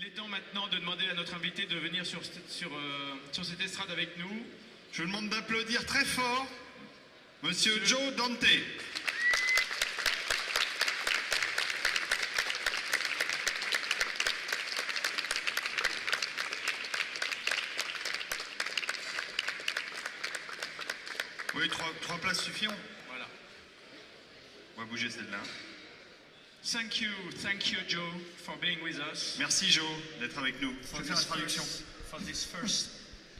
est temps maintenant de demander à notre invité de venir sur cette estrade avec nous. Je vous demande d'applaudir très fort Monsieur Joe Dante. Oui, trois places suffiront. Voilà. On va bouger celle-là. Thank you Joe for being with us. Merci Joe d'être avec nous. Je vais faire la traduction. For this first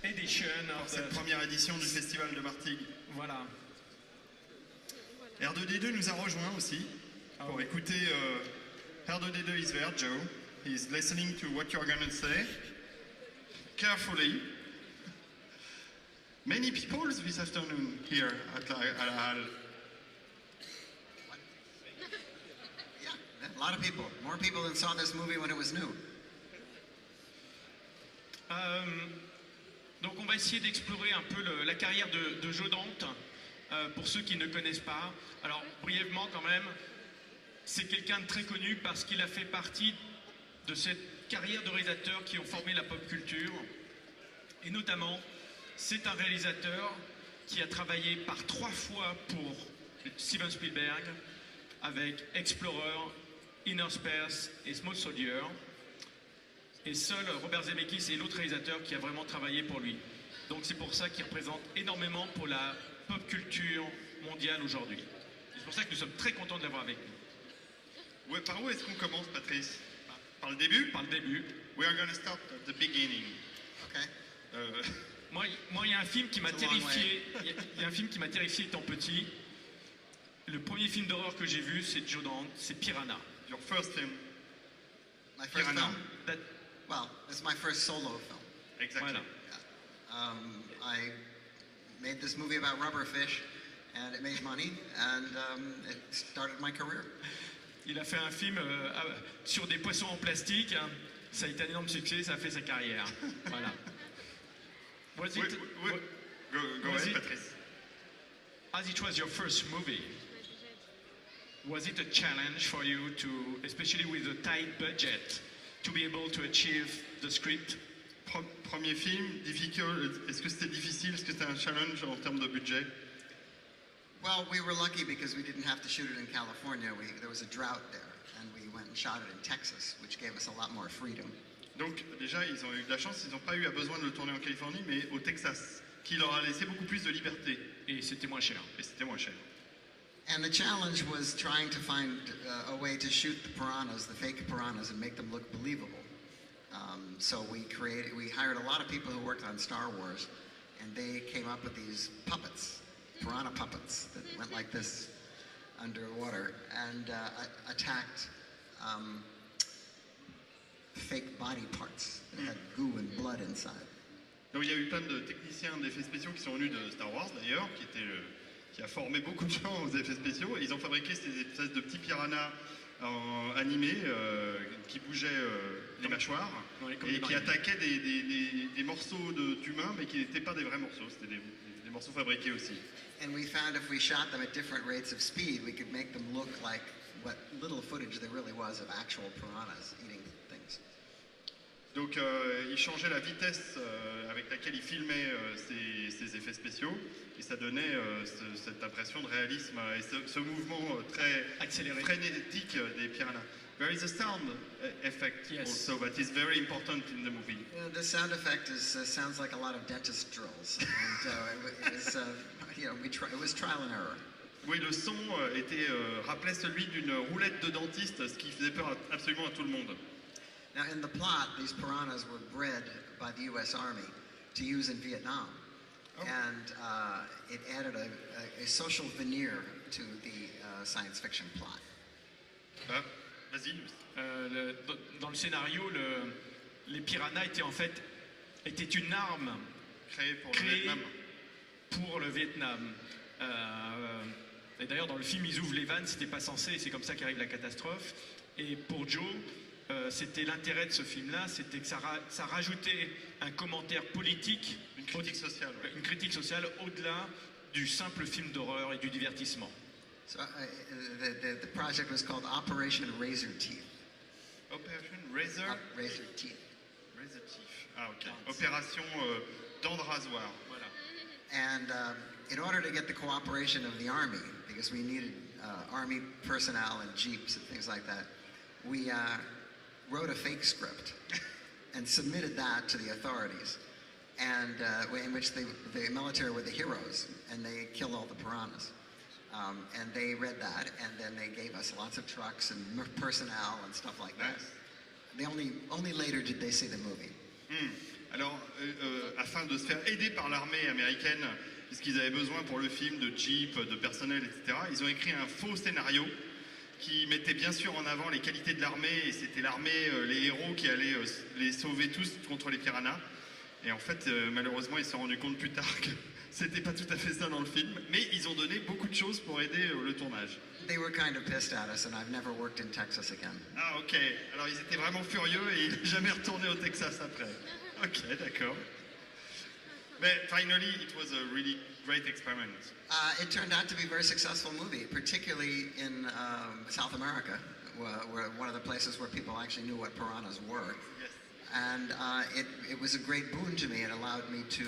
edition of Cette première édition du Festival de Martigues. Voilà. R2D2 nous a rejoint aussi pour écouter. R2D2 is there, Joe. He's listening to what you're going to say carefully. Many people this afternoon here at La Halle. A lot of people. More people than saw this movie when it was new. Donc on va essayer d'explorer un peu la carrière de Joe Dante, pour ceux qui ne connaissent pas. Alors brièvement quand même, c'est quelqu'un de très connu parce qu'il a fait partie de cette carrière de réalisateurs qui ont formé la pop culture. Et notamment, c'est un réalisateur qui a travaillé par 3 fois pour Steven Spielberg avec Explorer, Inner Space et Small Soldier. Et seul Robert Zemeckis est l'autre réalisateur qui a vraiment travaillé pour lui. Donc c'est pour ça qu'il représente énormément pour la pop culture mondiale aujourd'hui. C'est pour ça que nous sommes très contents de l'avoir avec nous. Ouais, par où est-ce qu'on commence, Patrice? Par le début? Par le début. We are going to start at the beginning. Okay. Moi, il y a un film qui m'a terrifié. Il y a un film qui m'a terrifié étant petit. Le premier film d'horreur que j'ai vu, c'est Joe Dante, c'est Piranha. Your first film. My first Piranha. film? Well, this is my first solo film. Exactly. Voilà. I made this movie about rubberfish, and it made money, and it started my career. Il a fait un film sur des poissons en plastique. Hein. Ça a été un énorme succès, ça a fait sa carrière. Voilà. Go ahead, Patrice. As it was your first movie, was it a challenge for you to, especially with a tight budget, to be able to achieve the script? Premier film, difficile. Est-ce que c'était difficile? Est-ce que c'était un challenge en termes de budget? Well, we were lucky because we didn't have to shoot it in California. There was a drought there, and we went and shot it in Texas, which gave us a lot more freedom. Donc déjà, ils ont eu de la chance, ils n'ont pas eu besoin de le tourner en Californie, mais au Texas, qui leur a laissé beaucoup plus de liberté. Et c'était moins cher. Et c'était moins cher. And the challenge was trying to find a way to shoot the piranhas, the fake piranhas, and make them look believable. So we hired a lot of people who worked on Star Wars, and they came up with these puppets, piranha puppets, that went like this underwater and attacked fake body parts that had goo and blood inside. Donc il y a eu plein de techniciens d'effets spéciaux qui sont venus de Star Wars d'ailleurs, qui a formé beaucoup de gens aux effets spéciaux. Et ils ont fabriqué ces espèces de petits piranhas animés qui bougeaient les mâchoires et qui attaquaient des morceaux d'humains, mais qui n'étaient pas des vrais morceaux, c'était des morceaux fabriqués aussi. And we found if we shot them at different rates of speed, we could make them look like what little footage there really was of actual piranhas eating things. Donc il changeait la vitesse avec laquelle il filmait ces effets spéciaux et ça donnait cette impression de réalisme et ce mouvement très frénétique des piranhas. There is a sound effect also that is very important in the movie. The sound effect sounds like a lot of dentist drills. And, it was trial and error. Oui, le son rappelait celui d'une roulette de dentiste, ce qui faisait peur absolument à tout le monde. Now, in the plot, these piranhas were bred by the U.S. Army to use in Vietnam. Oh. And it added a social veneer to the science fiction plot. Vas-y. Dans le scénario, les piranhas étaient une arme créée pour le Vietnam. Et d'ailleurs, dans le film, ils ouvrent les vannes, c'était pas censé, et c'est comme ça qu'arrive la catastrophe. Et pour Joe, c'était l'intérêt de ce film-là, c'était que ça rajoutait un commentaire politique, une critique sociale, au-delà du simple film d'horreur et du divertissement. So the project was called Operation Razor Teeth. Operation Razor. Razor teeth. Razor Teeth. Ah, ok. Opération dents de rasoir. Voilà. And in order to get the cooperation of the Army, because we needed Army personnel and jeeps and things like that, we wrote a fake script and submitted that to the authorities, and in which the military were the heroes, and they killed all the piranhas. And they read that, and then they gave us lots of trucks and personnel and stuff like that. Nice. They only later did they see the movie. Alors, afin de se faire aider par l'armée américaine, puisqu'ils avaient besoin pour le film de jeeps, de personnel, etc., ils ont écrit un faux scénario qui mettait bien sûr en avant les qualités de l'armée, et c'était l'armée, les héros qui allaient les sauver tous contre les piranhas. Et en fait, malheureusement, ils se sont rendus compte plus tard que c'était pas tout à fait ça dans le film, mais ils ont donné beaucoup de choses pour aider le tournage. They were kind of pissed at us, and I've never worked in Texas again. Ah, ok. Alors, ils étaient vraiment furieux et ils n'est jamais retourné au Texas après. Ok, d'accord. Mais finally, it was a really great experiment. It turned out to be a very successful movie, particularly in South America, where one of the places where people actually knew what piranhas were. Yes. And it was a great boon to me. It allowed me to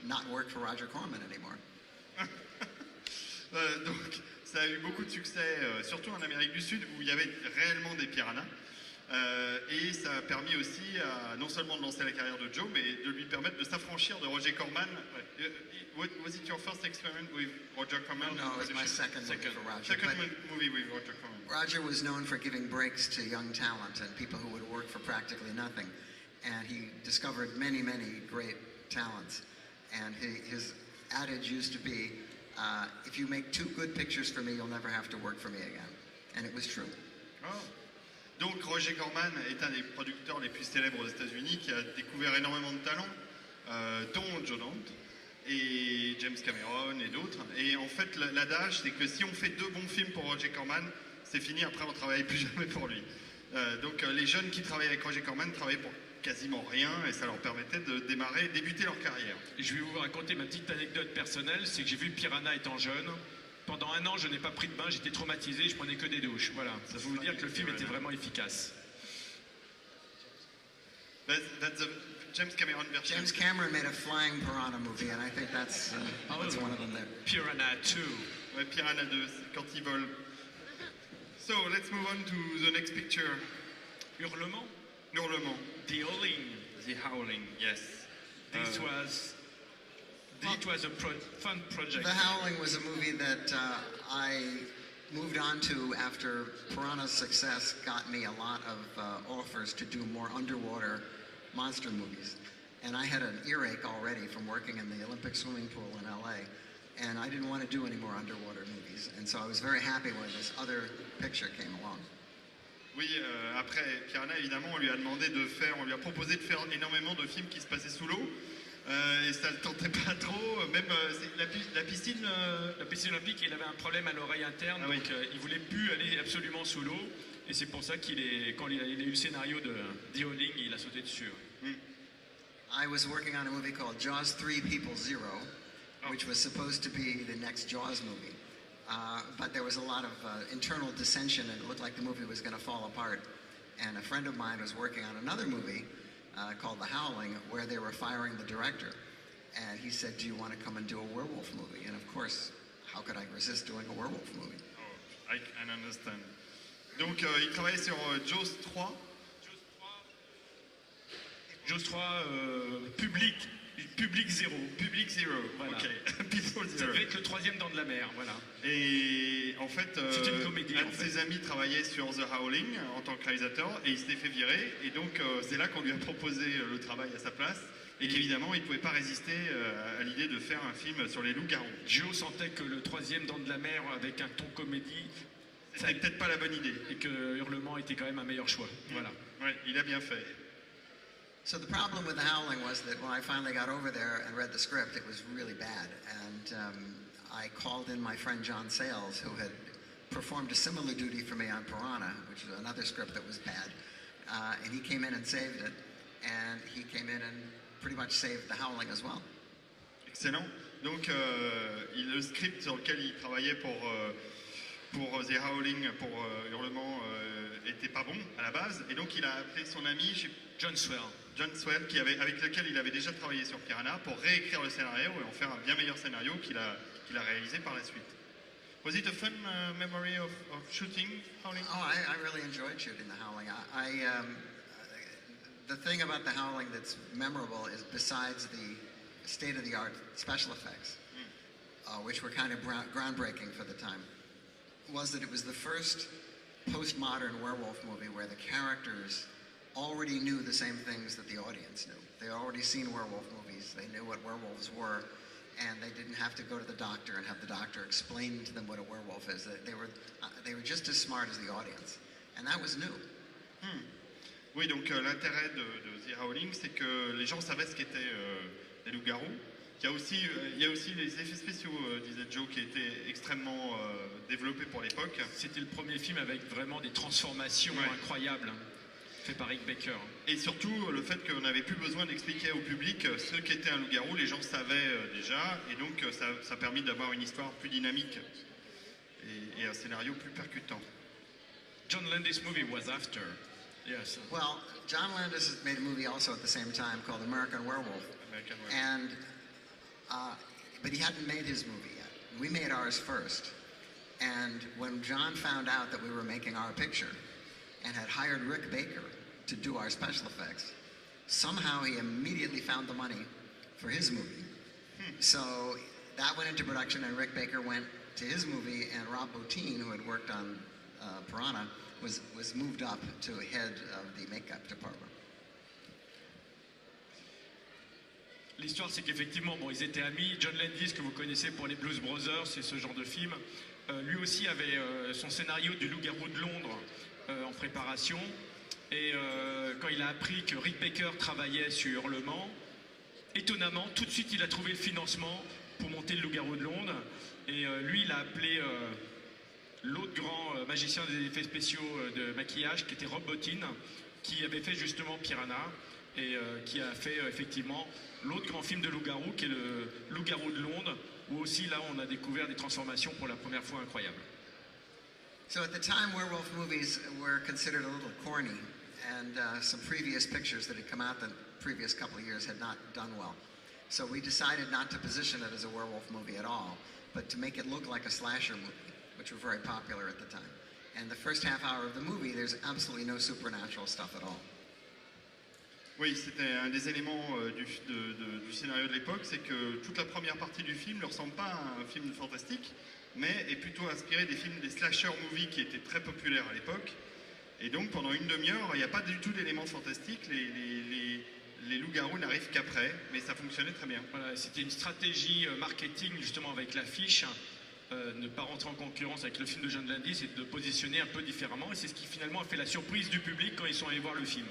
not work for Roger Corman anymore. Donc, ça a eu beaucoup de succès, surtout en Amérique du Sud, où il y avait réellement des piranhas. Et ça a permis aussi non seulement de lancer la carrière de Joe, mais de lui permettre de s'affranchir de Roger Corman. Was it your first experiment with Roger Corman? No, it was my second movie for Roger. Second But movie with Roger Corman. Roger was known for giving breaks to young talent and people who would work for practically nothing. And he discovered many, many great talents. And his adage used to be, if you make 2 good pictures for me, you'll never have to work for me again. And it was true. Oh. Donc Roger Corman est un des producteurs les plus célèbres aux États-Unis qui a découvert énormément de talents, dont Joe Dante et James Cameron et d'autres. Et en fait, l'adage, c'est que si on fait 2 bons films pour Roger Corman, c'est fini, après on ne travaille plus jamais pour lui. Donc les jeunes qui travaillaient avec Roger Corman travaillaient pour quasiment rien et ça leur permettait de débuter leur carrière. Je vais vous raconter ma petite anecdote personnelle, c'est que j'ai vu Piranha étant jeune. Pendant 1 an, je n'ai pas pris de bain, j'étais traumatisé, je prenais que des douches. Voilà, ça veut vous dire que le film était vraiment efficace. That's the James Cameron version. James Cameron made a flying piranha movie, and I think that's one of them there. Piranha 2. Ouais, Piranha 2, quand ils volent. So, let's move on to the next picture. Hurlement. Hurlement. The Howling. The Howling, yes. This was a fun project. The Howling was a movie that I moved on to after Piranha's success got me a lot of offers to do more underwater monster movies. And I had an earache already from working in the Olympic swimming pool in LA, and I didn't want to do any more underwater movies. And so I was very happy when this other picture came along. Oui, après Piranha, évidemment, on lui a proposé de faire énormément de films qui se passaient sous l'eau. Et ça ne le tentait pas trop, même la piscine... La piscine olympique, il avait un problème à l'oreille interne, Ah oui. donc il voulait plus aller absolument sous l'eau. Et c'est pour ça quand il a eu le scénario de The Howling, il a sauté dessus. I was working on a movie called Jaws 3 People Zero, which was supposed to be the next Jaws movie. But there was a lot of internal dissension, and it looked like the movie was going to fall apart. And a friend of mine was working on another movie called The Howling, where they were firing the director. And he said, do you want to come and do a werewolf movie? And of course, how could I resist doing a werewolf movie? Oh, I can understand. Donc, il travaillait sur Jaws 3. Jaws 3, Public Zero. Public Zero, Voilà. ok. People Ça Zero. devait être le 3e Dent de la Mer, voilà. Et en fait, C'est une comédie, un en de fait. ses amis travaillait sur The Howling en tant que réalisateur et il s'était fait virer. Et donc, c'est là qu'on lui a proposé le travail à sa place. Et qu'évidemment, il ne pouvait pas résister à l'idée de faire un film sur les loups-garous. Joe sentait que le 3e Dent de la Mer, avec un ton comédie, C'était peut-être pas la bonne idée. et que Hurlement était quand même un meilleur choix. Voilà. Ouais, il a bien fait. So the problem with The Howling was that when I finally got over there and read the script, it was really bad. And I called in my friend John Sayles, who had performed a similar duty for me on Piranha, which was another script that was bad. And he came in and saved it. And he came in and pretty much saved The Howling as well. Excellent. Donc, le script sur lequel il travaillait pour The Howling, pour Hurlement, était pas bon à la base, et donc il a appelé son ami John Swell. John Swell, avec lequel il avait déjà travaillé sur Piranha, pour réécrire le scénario et en faire un bien meilleur scénario qu'il a réalisé par la suite. Was it a fun memory of shooting Howling? Oh, I really enjoyed shooting The Howling. The thing about The Howling that's memorable is, besides the state-of-the-art special effects, which were kind of groundbreaking for the time, was that it was the first postmodern werewolf movie where the characters already knew the same things that the audience knew. They had already seen werewolf movies. They knew what werewolves were, and they didn't have to go to the doctor and have the doctor explain to them what a werewolf is. They were just as smart as the audience, and that was new. Oui, donc l'intérêt de The Howling, c'est que les gens savaient ce qu'étaient les loups-garous. Il y a aussi les effets spéciaux, disait Joe, qui étaient extrêmement développés pour l'époque. C'était le premier film avec vraiment des transformations incroyables, fait par Rick Baker. Et surtout, le fait qu'on n'avait plus besoin d'expliquer au public ce qu'était un loup-garou, les gens savaient déjà, et donc ça a permis d'avoir une histoire plus dynamique et un scénario plus percutant. John Landis movie was after. Yes. Well, John Landis made a movie also at the same time called American Werewolf. And but he hadn't made his movie yet. We made ours first. And when John found out that we were making our picture and had hired Rick Baker to do our special effects, somehow he immediately found the money for his movie. So that went into production, and Rick Baker went to his movie, and Rob Bottin, who had worked on Piranha, was moved up to head of the makeup department. L'histoire, c'est qu'effectivement, bon, ils étaient amis. John Landis, que vous connaissez pour les Blues Brothers, c'est ce genre de film. Lui aussi avait son scénario du Loup-garou de Londres en préparation. Et quand il a appris que Rick Baker travaillait sur Le Mans, étonnamment, tout de suite, il a trouvé le financement pour monter le Loup-garou de Londres. Et lui, il a appelé l'autre grand magicien des effets spéciaux de maquillage, qui était Rob Bottin, qui avait fait justement Piranha, et qui a fait effectivement l'autre grand film de loup-garou, qui est le Loup-garou de Londres, où aussi là on a découvert des transformations pour la première fois incroyables. So at the time, werewolf movies were considered a little corny, and some previous pictures that had come out the previous couple of years had not done well. So we decided not to position it as a werewolf movie at all, but to make it look like a slasher movie, which were very popular at the time. And the first half hour of the movie, there's absolutely no supernatural stuff at all. Oui, c'était un des éléments du scénario de l'époque, c'est que toute la première partie du film ne ressemble pas à un film fantastique, mais est plutôt inspiré des films des slasher movies qui étaient très populaires à l'époque. Et donc pendant une demi-heure, il n'y a pas du tout d'éléments fantastiques, les loups-garous n'arrivent qu'après, mais ça fonctionnait très bien. Voilà, c'était une stratégie marketing justement avec l'affiche, ne pas rentrer en concurrence avec le film de John Landis et de positionner un peu différemment. Et c'est ce qui finalement a fait la surprise du public quand ils sont allés voir le film.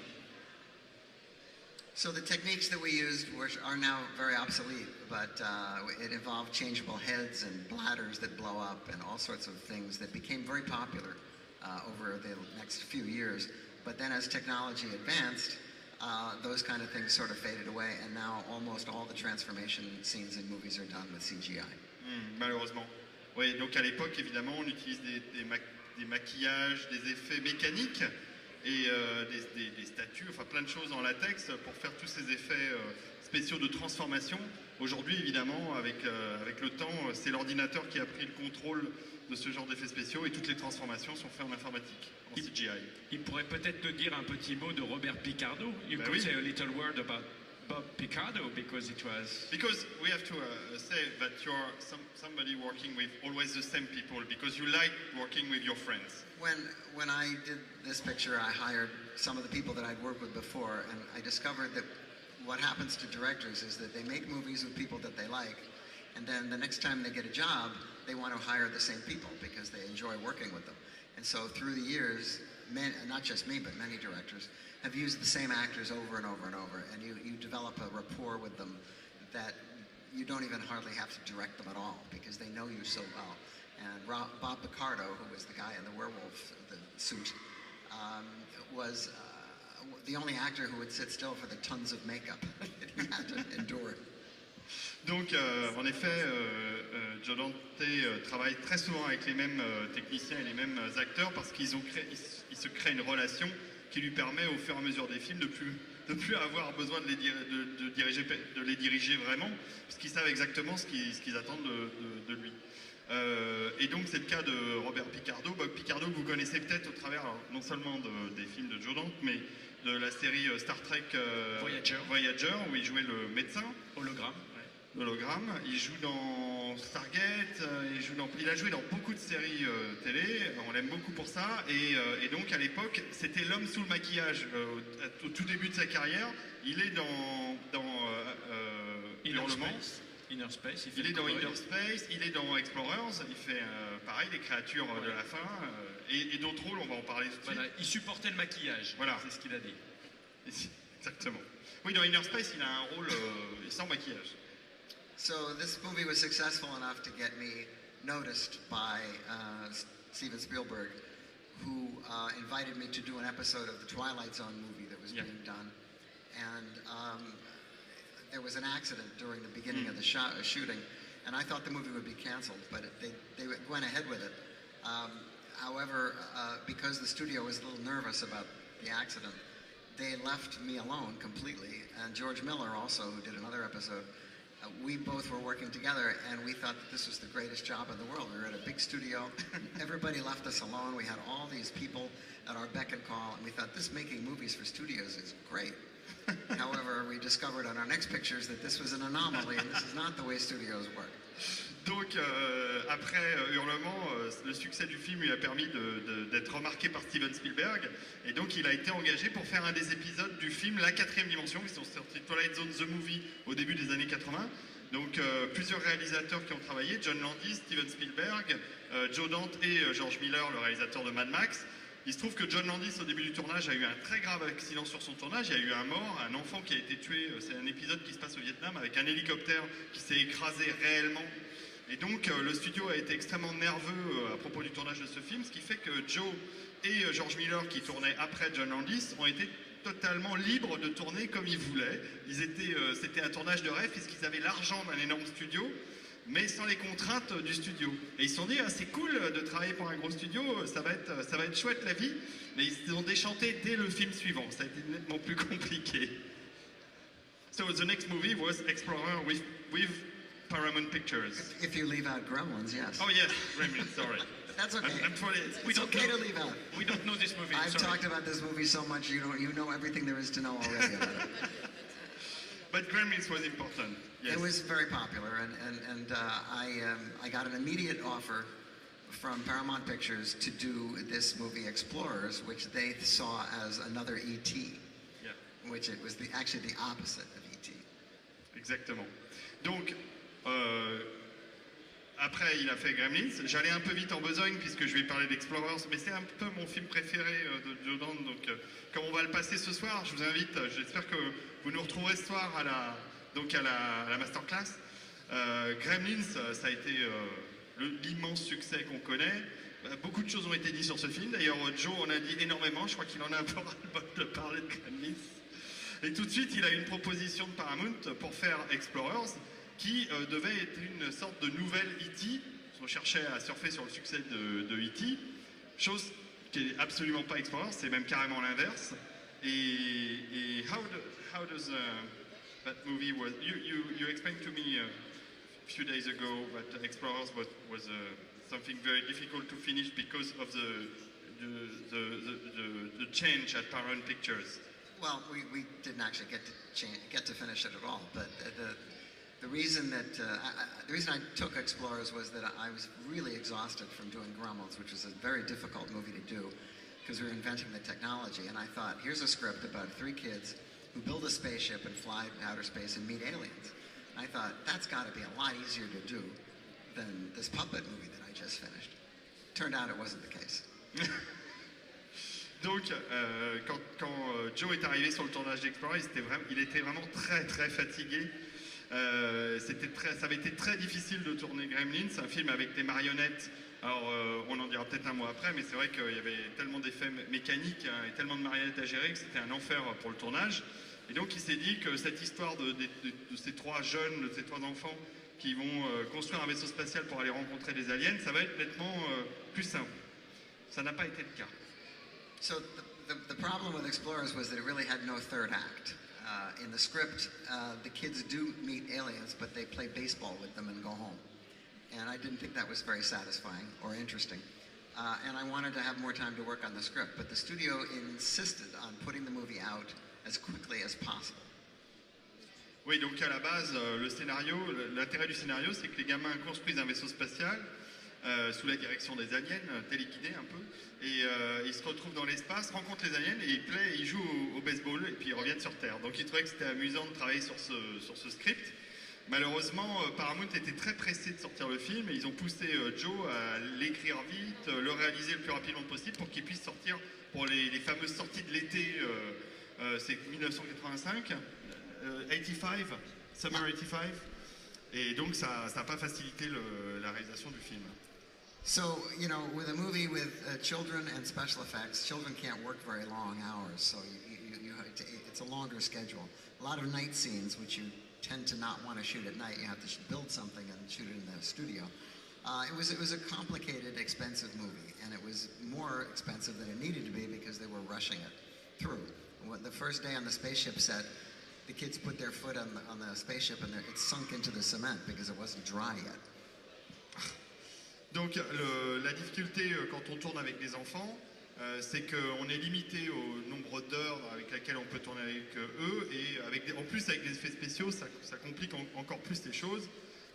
So the techniques that we used are now very obsolete, but it involved changeable heads and bladders that blow up and all sorts of things that became very popular over the next few years. But then as technology advanced, those kind of things sort of faded away, and now almost all the transformation scenes in movies are done with CGI. Malheureusement. Oui, donc à l'époque, évidemment, on utilise des maquillages, des effets mécaniques et des statues, enfin plein de choses en latex pour faire tous ces effets spéciaux de transformation. Aujourd'hui, évidemment, avec le temps, c'est l'ordinateur qui a pris le contrôle de ce genre d'effets spéciaux et toutes les transformations sont faites en informatique, en CGI. Il pourrait peut-être nous dire un petit mot de Robert Picardo. You could say a little word about Bob Picardo, because it was... Because we have to say that you're somebody working with always the same people, because you like working with your friends. When I did this picture, I hired some of the people that I'd worked with before, and I discovered that what happens to directors is that they make movies with people that they like, and then the next time they get a job, they want to hire the same people because they enjoy working with them. And so through the years, not just me, but many directors have used the same actors over and over and over, and you develop a rapport with them that you don't even hardly have to direct them at all because they know you so well. And Bob Picardo, who was the guy in the werewolf the suit, was the only actor who would sit still for the tons of makeup that he had to endure. Donc, en effet, Joe Dante travaille très souvent avec les mêmes techniciens et les mêmes acteurs parce qu'ils se créent une relation qui lui permet, au fur et à mesure des films, de plus avoir besoin de les diriger vraiment, parce qu'ils savent exactement ce qu'ils attendent de lui. Et donc, c'est le cas de Robert Picardo. Bob Picardo, que vous connaissez peut-être au travers, alors, non seulement des films de Joe Dante, mais de la série Star Trek Voyager, où il jouait le médecin. Hologramme. Il joue dans Stargate, il a joué dans beaucoup de séries télé, on l'aime beaucoup pour ça, et donc à l'époque, c'était l'homme sous le maquillage. Au tout début de sa carrière, il est dans Hurlement. Inner Space, Il est dans Inner Space, il est dans Explorers, il fait pareil, les créatures de la fin, et d'autres rôles, on va en parler tout de suite. Voilà, il supportait le maquillage, voilà. C'est ce qu'il a dit. Exactement. Oui, dans Inner Space, il a un rôle sans maquillage. So this movie was successful enough to get me noticed by Steven Spielberg, who invited me to do an episode of the Twilight Zone movie that was being done. And there was an accident during the beginning of the shooting, and I thought the movie would be canceled, but they went ahead with it. However, because the studio was a little nervous about the accident, they left me alone completely, and George Miller also, who did another episode, we both were working together, and we thought that this was the greatest job in the world. We were at a big studio. Everybody left us alone. We had all these people at our beck and call, and we thought, this making movies for studios is great. However, we discovered on our next pictures that this was an anomaly, and this is not the way studios work. Donc, après Hurlement, le succès du film lui a permis d'être remarqué par Steven Spielberg. Et donc, il a été engagé pour faire un des épisodes du film La Quatrième Dimension, qui sont sortis Twilight Zone The Movie au début des années 80. Donc, plusieurs réalisateurs qui ont travaillé, John Landis, Steven Spielberg, Joe Dante et George Miller, le réalisateur de Mad Max. Il se trouve que John Landis, au début du tournage, a eu un très grave accident sur son tournage. Il y a eu un mort, un enfant qui a été tué. C'est un épisode qui se passe au Vietnam avec un hélicoptère qui s'est écrasé réellement. Et donc, le studio a été extrêmement nerveux à propos du tournage de ce film, ce qui fait que Joe et George Miller, qui tournaient après John Landis, ont été totalement libres de tourner comme ils voulaient. C'était un tournage de rêve puisqu'ils avaient l'argent d'un énorme studio, mais sans les contraintes du studio. Et ils se sont dit, c'est cool de travailler pour un gros studio, ça va être chouette la vie, mais ils ont déchanté dès le film suivant. Ça a été nettement plus compliqué. So the next movie was Explorer with Paramount Pictures. If you leave out Gremlins, yes. Oh yes, Gremlins, sorry. That's okay. We It's don't okay know. to leave out. We don't know this movie. I've sorry. talked about this movie so much, you know everything there is to know already about it. But Gremlins was important. Yes. It was very popular, and I got an immediate offer from Paramount Pictures to do this movie Explorers, which they saw as another E.T., which it was actually the opposite of E.T. Exactement. Donc, après, il a fait Gremlins. J'allais un peu vite en besogne puisque je vais parler d'Explorers, mais c'est un peu mon film préféré de Joe Dante. Donc, comme on va le passer ce soir, je vous invite. J'espère que vous nous retrouverez ce soir à la masterclass. Gremlins, ça a été l'immense succès qu'on connaît. Beaucoup de choses ont été dites sur ce film. D'ailleurs, Joe en a dit énormément. Je crois qu'il en a un peu ras-le-bol de parler de Gremlins. Et tout de suite, il a eu une proposition de Paramount pour faire Explorers, qui devait être une sorte de nouvelle E.T. On cherchait à surfer sur le succès de E.T., chose qui n'est absolument pas Explorers, c'est même carrément l'inverse. Et how does that movie was? You explained to me a few days ago that Explorers was something very difficult to finish because of the change at Paramount Pictures. Well, we didn't actually get to finish it at all, but the reason I took Explorers was that I was really exhausted from doing Gremlins, which was a very difficult movie to do because we were inventing the technology. And I thought, here's a script about 3 kids who build a spaceship and fly in outer space and meet aliens. And I thought, that's got to be a lot easier to do than this puppet movie that I just finished. Turned out it wasn't the case. Donc, quand Joe est arrivé sur le tournage d'Explorers, il était vraiment très très fatigué. Ça avait été très difficile de tourner Gremlins, un film avec des marionnettes Alors, on en dira peut-être un mot après, mais c'est vrai qu'il y avait tellement d'effets mécaniques hein, et tellement de marionnettes à gérer que c'était un enfer pour le tournage. Et donc, il s'est dit que cette histoire de ces trois jeunes, de ces trois enfants qui vont construire un vaisseau spatial pour aller rencontrer des aliens, ça va être nettement plus simple. Ça n'a pas été le cas. So the problem with Explorers was that it really had no third act. In the script, the kids do meet aliens, but they play baseball with them and go home. And I didn't think that was very satisfying or interesting. And I wanted to have more time to work on the script, but the studio insisted on putting the movie out as quickly as possible. Oui, donc à la base, le scénario, l'intérêt du scénario, c'est que les gamins construisent un vaisseau spatial sous la direction des aliens, téléguidés un peu, et ils se retrouvent dans l'espace, rencontrent les aliens et ils jouent au baseball et puis ils reviennent sur Terre. Donc ils trouvaient que c'était amusant de travailler sur ce script. Malheureusement, Paramount était très pressé de sortir le film et ils ont poussé Joe à l'écrire vite, le réaliser le plus rapidement possible pour qu'il puisse sortir pour les fameuses sorties de l'été, c'est 1985, 85, Summer 85, et donc ça n'a pas facilité la réalisation du film. So, you know, with a movie with children and special effects, children can't work very long hours, so it's a longer schedule. A lot of night scenes, which you tend to not want to shoot at night. You have to build something and shoot it in the studio. It was a complicated, expensive movie, and it was more expensive than it needed to be because they were rushing it through. The first day on the spaceship set, the kids put their foot on the spaceship and it sunk into the cement because it wasn't dry yet. Donc la difficulté quand on tourne avec des enfants, c'est qu'on est limité au nombre d'heures avec lesquelles on peut tourner avec eux, et en plus avec des effets spéciaux, ça complique encore plus les choses,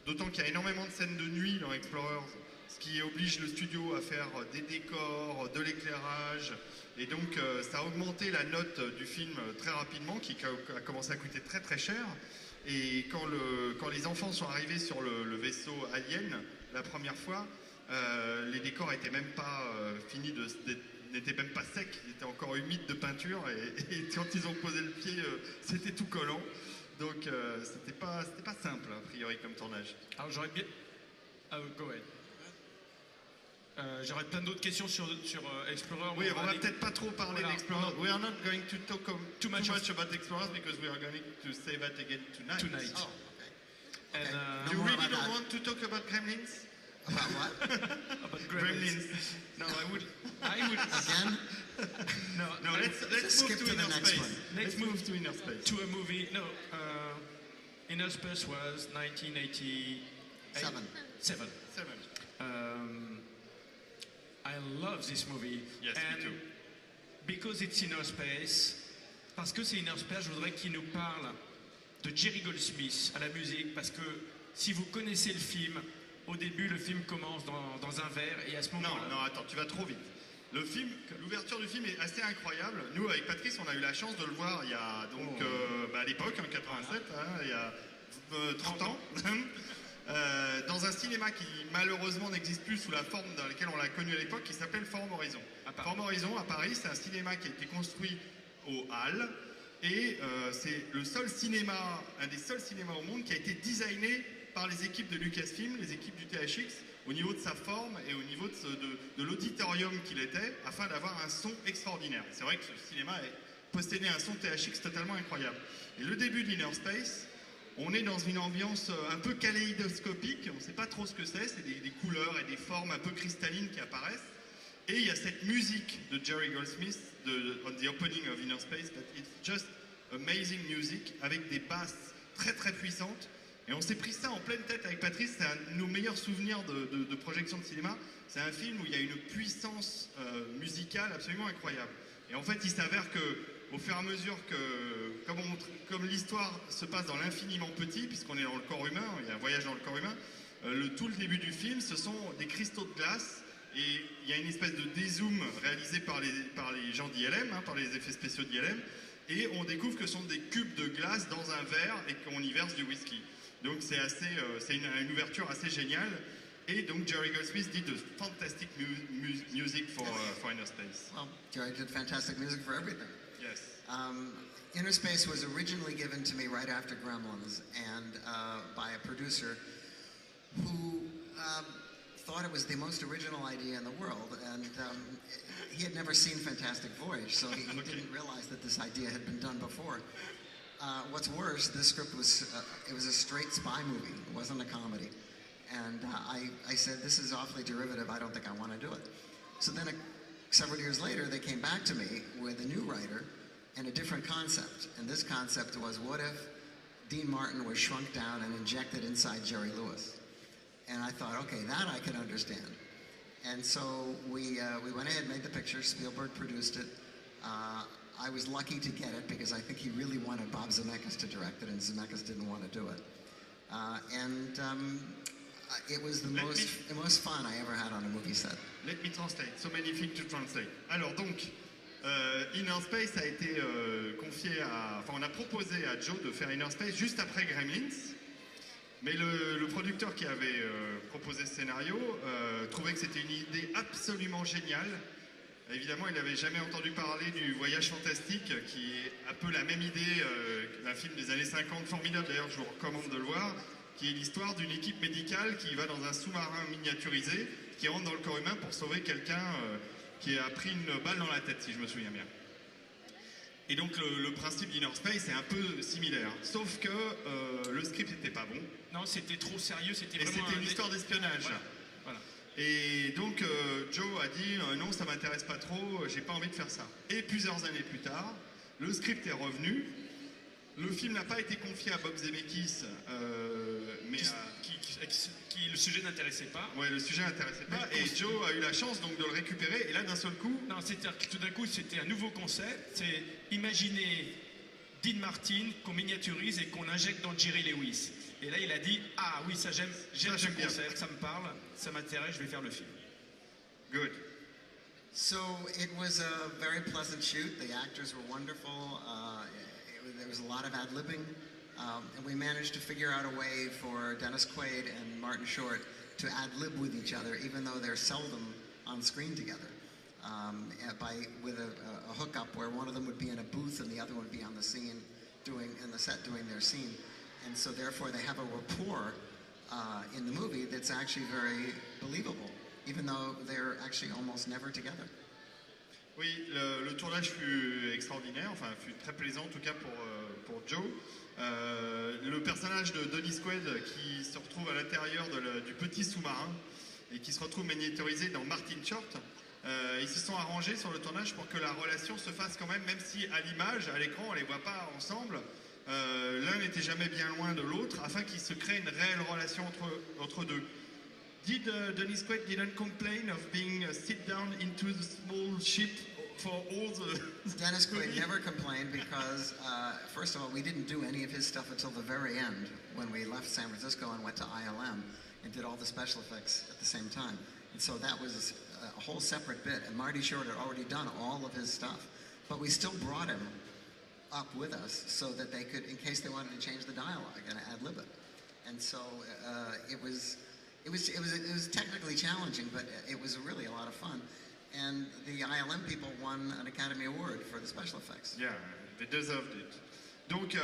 d'autant qu'il y a énormément de scènes de nuit dans Explorers, ce qui oblige le studio à faire des décors, de l'éclairage, et donc ça a augmenté la note du film très rapidement, qui a commencé à coûter très très cher, et quand les enfants sont arrivés sur le vaisseau Alien, la première fois, les décors n'étaient même pas finis n'étaient même pas secs, ils étaient encore humides de peinture et quand ils ont posé le pied, c'était tout collant. Donc c'était pas simple a priori comme tournage. Alors j'aurais bien... go ahead. J'aurais plein d'autres questions sur Explorer. Oui, on va peut-être pas trop parler d'Explorer. We are not going to talk too much about Explorers because we are going to say that again tonight. Oh, okay. And, you really don't want to talk about Gremlins? About what? about Gremlins. No, I would. Again? No. Let's move skip to to the Inner next Space. one. Let's move to Inner Space. To a movie. No, Inner Space was 1987. Seven. I love this movie. Yes, and me too. Because it's Inner Space, parce que c'est Inner Space, je voudrais qu'il nous parle de Jerry Goldsmith à la musique, parce que si vous connaissez le film, au début, le film commence dans un verre, et à ce moment-là... Non, attends, tu vas trop vite. L'ouverture du film est assez incroyable. Nous, avec Patrice, on a eu la chance de le voir il y a donc à l'époque, en 87, il y a 30 ans, dans un cinéma qui malheureusement n'existe plus sous la forme dans laquelle on l'a connu à l'époque, qui s'appelle Forum Horizon. Forum Horizon à Paris, c'est un cinéma qui a été construit aux Halles, et c'est un des seuls cinémas au monde qui a été designé par les équipes de Lucasfilm, les équipes du THX, au niveau de sa forme et au niveau de l'auditorium qu'il était, afin d'avoir un son extraordinaire. C'est vrai que ce cinéma possédait un son THX totalement incroyable. Et le début d'Inner Space, on est dans une ambiance un peu kaléidoscopique, on ne sait pas trop ce que c'est des couleurs et des formes un peu cristallines qui apparaissent. Et il y a cette musique de Jerry Goldsmith, on the opening of Inner Space, that it's just amazing music, avec des basses très très puissantes. Et on s'est pris ça en pleine tête avec Patrice, c'est un de nos meilleurs souvenirs de projection de cinéma. C'est un film où il y a une puissance musicale absolument incroyable. Et en fait, il s'avère qu'au fur et à mesure que, comme l'histoire se passe dans l'infiniment petit, puisqu'on est dans le corps humain, il y a un voyage dans le corps humain, tout le début du film, ce sont des cristaux de glace, et il y a une espèce de dézoom réalisé par les gens d'ILM, par les effets spéciaux d'ILM, et on découvre que ce sont des cubes de glace dans un verre et qu'on y verse du whisky. Donc c'est une ouverture assez géniale. Et donc Jerry Goldsmith did a fantastic music for Inner Space. Well, Jerry did fantastic music for everything. Yes. Inner Space was originally given to me right after Gremlins, and by a producer who thought it was the most original idea in the world, and he had never seen Fantastic Voyage, so he didn't realize that this idea had been done before. What's worse, this script was it was a straight spy movie. It wasn't a comedy, and I said, this is awfully derivative. I don't think I want to do it. So then several years later, they came back to me with a new writer and a different concept. And this concept was, what if Dean Martin was shrunk down and injected inside Jerry Lewis? And I thought, okay, that I can understand. And so we went ahead and made the picture. Spielberg produced it. I was lucky to get it because I think he really wanted Bob Zemeckis to direct it, and Zemeckis didn't want to do it. It was the most fun I ever had on a movie set. Let me translate. So many things to translate. Alors donc, Inner Space a été confié à... Enfin, on a proposé à Joe de faire Inner Space juste après Gremlins. Mais le producteur qui avait proposé ce scénario trouvait que c'était une idée absolument géniale. Évidemment, il n'avait jamais entendu parler du Voyage Fantastique, qui est un peu la même idée d'un film des années 50, formidable d'ailleurs, je vous recommande de le voir, qui est l'histoire d'une équipe médicale qui va dans un sous-marin miniaturisé, qui rentre dans le corps humain pour sauver quelqu'un qui a pris une balle dans la tête, si je me souviens bien. Et donc le principe d'Inner Space est un peu similaire, sauf que le script n'était pas bon. Non, c'était trop sérieux, c'était vraiment... C'était une histoire d'espionnage. Voilà. Et donc Joe a dit non, ça m'intéresse pas trop, j'ai pas envie de faire ça. Et plusieurs années plus tard, le script est revenu. Le film n'a pas été confié à Bob Zemeckis, mais le sujet n'intéressait pas. Ouais, le sujet n'intéressait pas. Et Joe a eu la chance donc de le récupérer. Et là, d'un seul coup... Non, c'est-à-dire que tout d'un coup, c'était un nouveau concept. C'est imaginer Dean Martin qu'on miniaturise et qu'on injecte dans Jerry Lewis. Et là, il a dit, ah oui, ça j'aime ce concept, ça me parle, ça m'intéresse, je vais faire le film. Good. So it was a very pleasant shoot. The actors were wonderful. There was a lot of ad-libbing. And we managed to figure out a way for Dennis Quaid and Martin Short to ad-lib with each other, even though they're seldom on screen together. With a hookup where one of them would be in a booth and the other would be on the scene doing their scene. And so therefore they have a rapport in the movie that's actually very believable, even though they're actually almost never together. Oui, le tournage fut extraordinaire, enfin fut très plaisant en tout cas pour Joe. Le personnage de Dennis Quaid qui se retrouve à l'intérieur du petit sous-marin et qui se retrouve miniaturisé dans Martin Short, ils se sont arrangés sur le tournage pour que la relation se fasse quand même si à l'image, à l'écran, on ne les voit pas ensemble. L'un n'était jamais bien loin de l'autre, afin qu'il se crée une réelle relation entre deux. Did Dennis Quaid didn't complain of being sit down into the small ship for all the... Dennis Quaid never complained because, first of all, we didn't do any of his stuff until the very end when we left San Francisco and went to ILM and did all the special effects at the same time. And so that was a whole separate bit. And Marty Short had already done all of his stuff. But we still brought him up with us so that they could, in case they wanted to change the dialogue and ad-lib it. And so it was technically challenging, but it was really a lot of fun. And the ILM people won an Academy Award for the special effects. Yeah, they deserved it. Donc,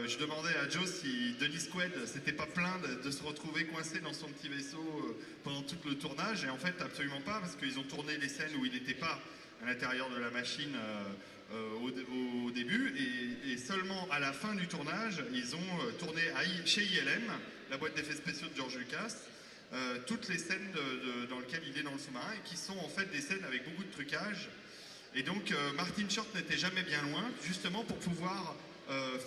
je demandais à Joe si Dennis Quaid s'était pas plaint de se retrouver coincé dans son petit vaisseau pendant tout le tournage. Et en fait, absolument pas, parce qu'ils ont tourné les scènes où il n'était pas à l'intérieur de la machine au début. Et seulement à la fin du tournage, ils ont tourné chez ILM, la boîte d'effets spéciaux de George Lucas, toutes les scènes dans lesquelles il est dans le sous-marin et qui sont en fait des scènes avec beaucoup de trucage. Et donc Martin Short n'était jamais bien loin, justement pour pouvoir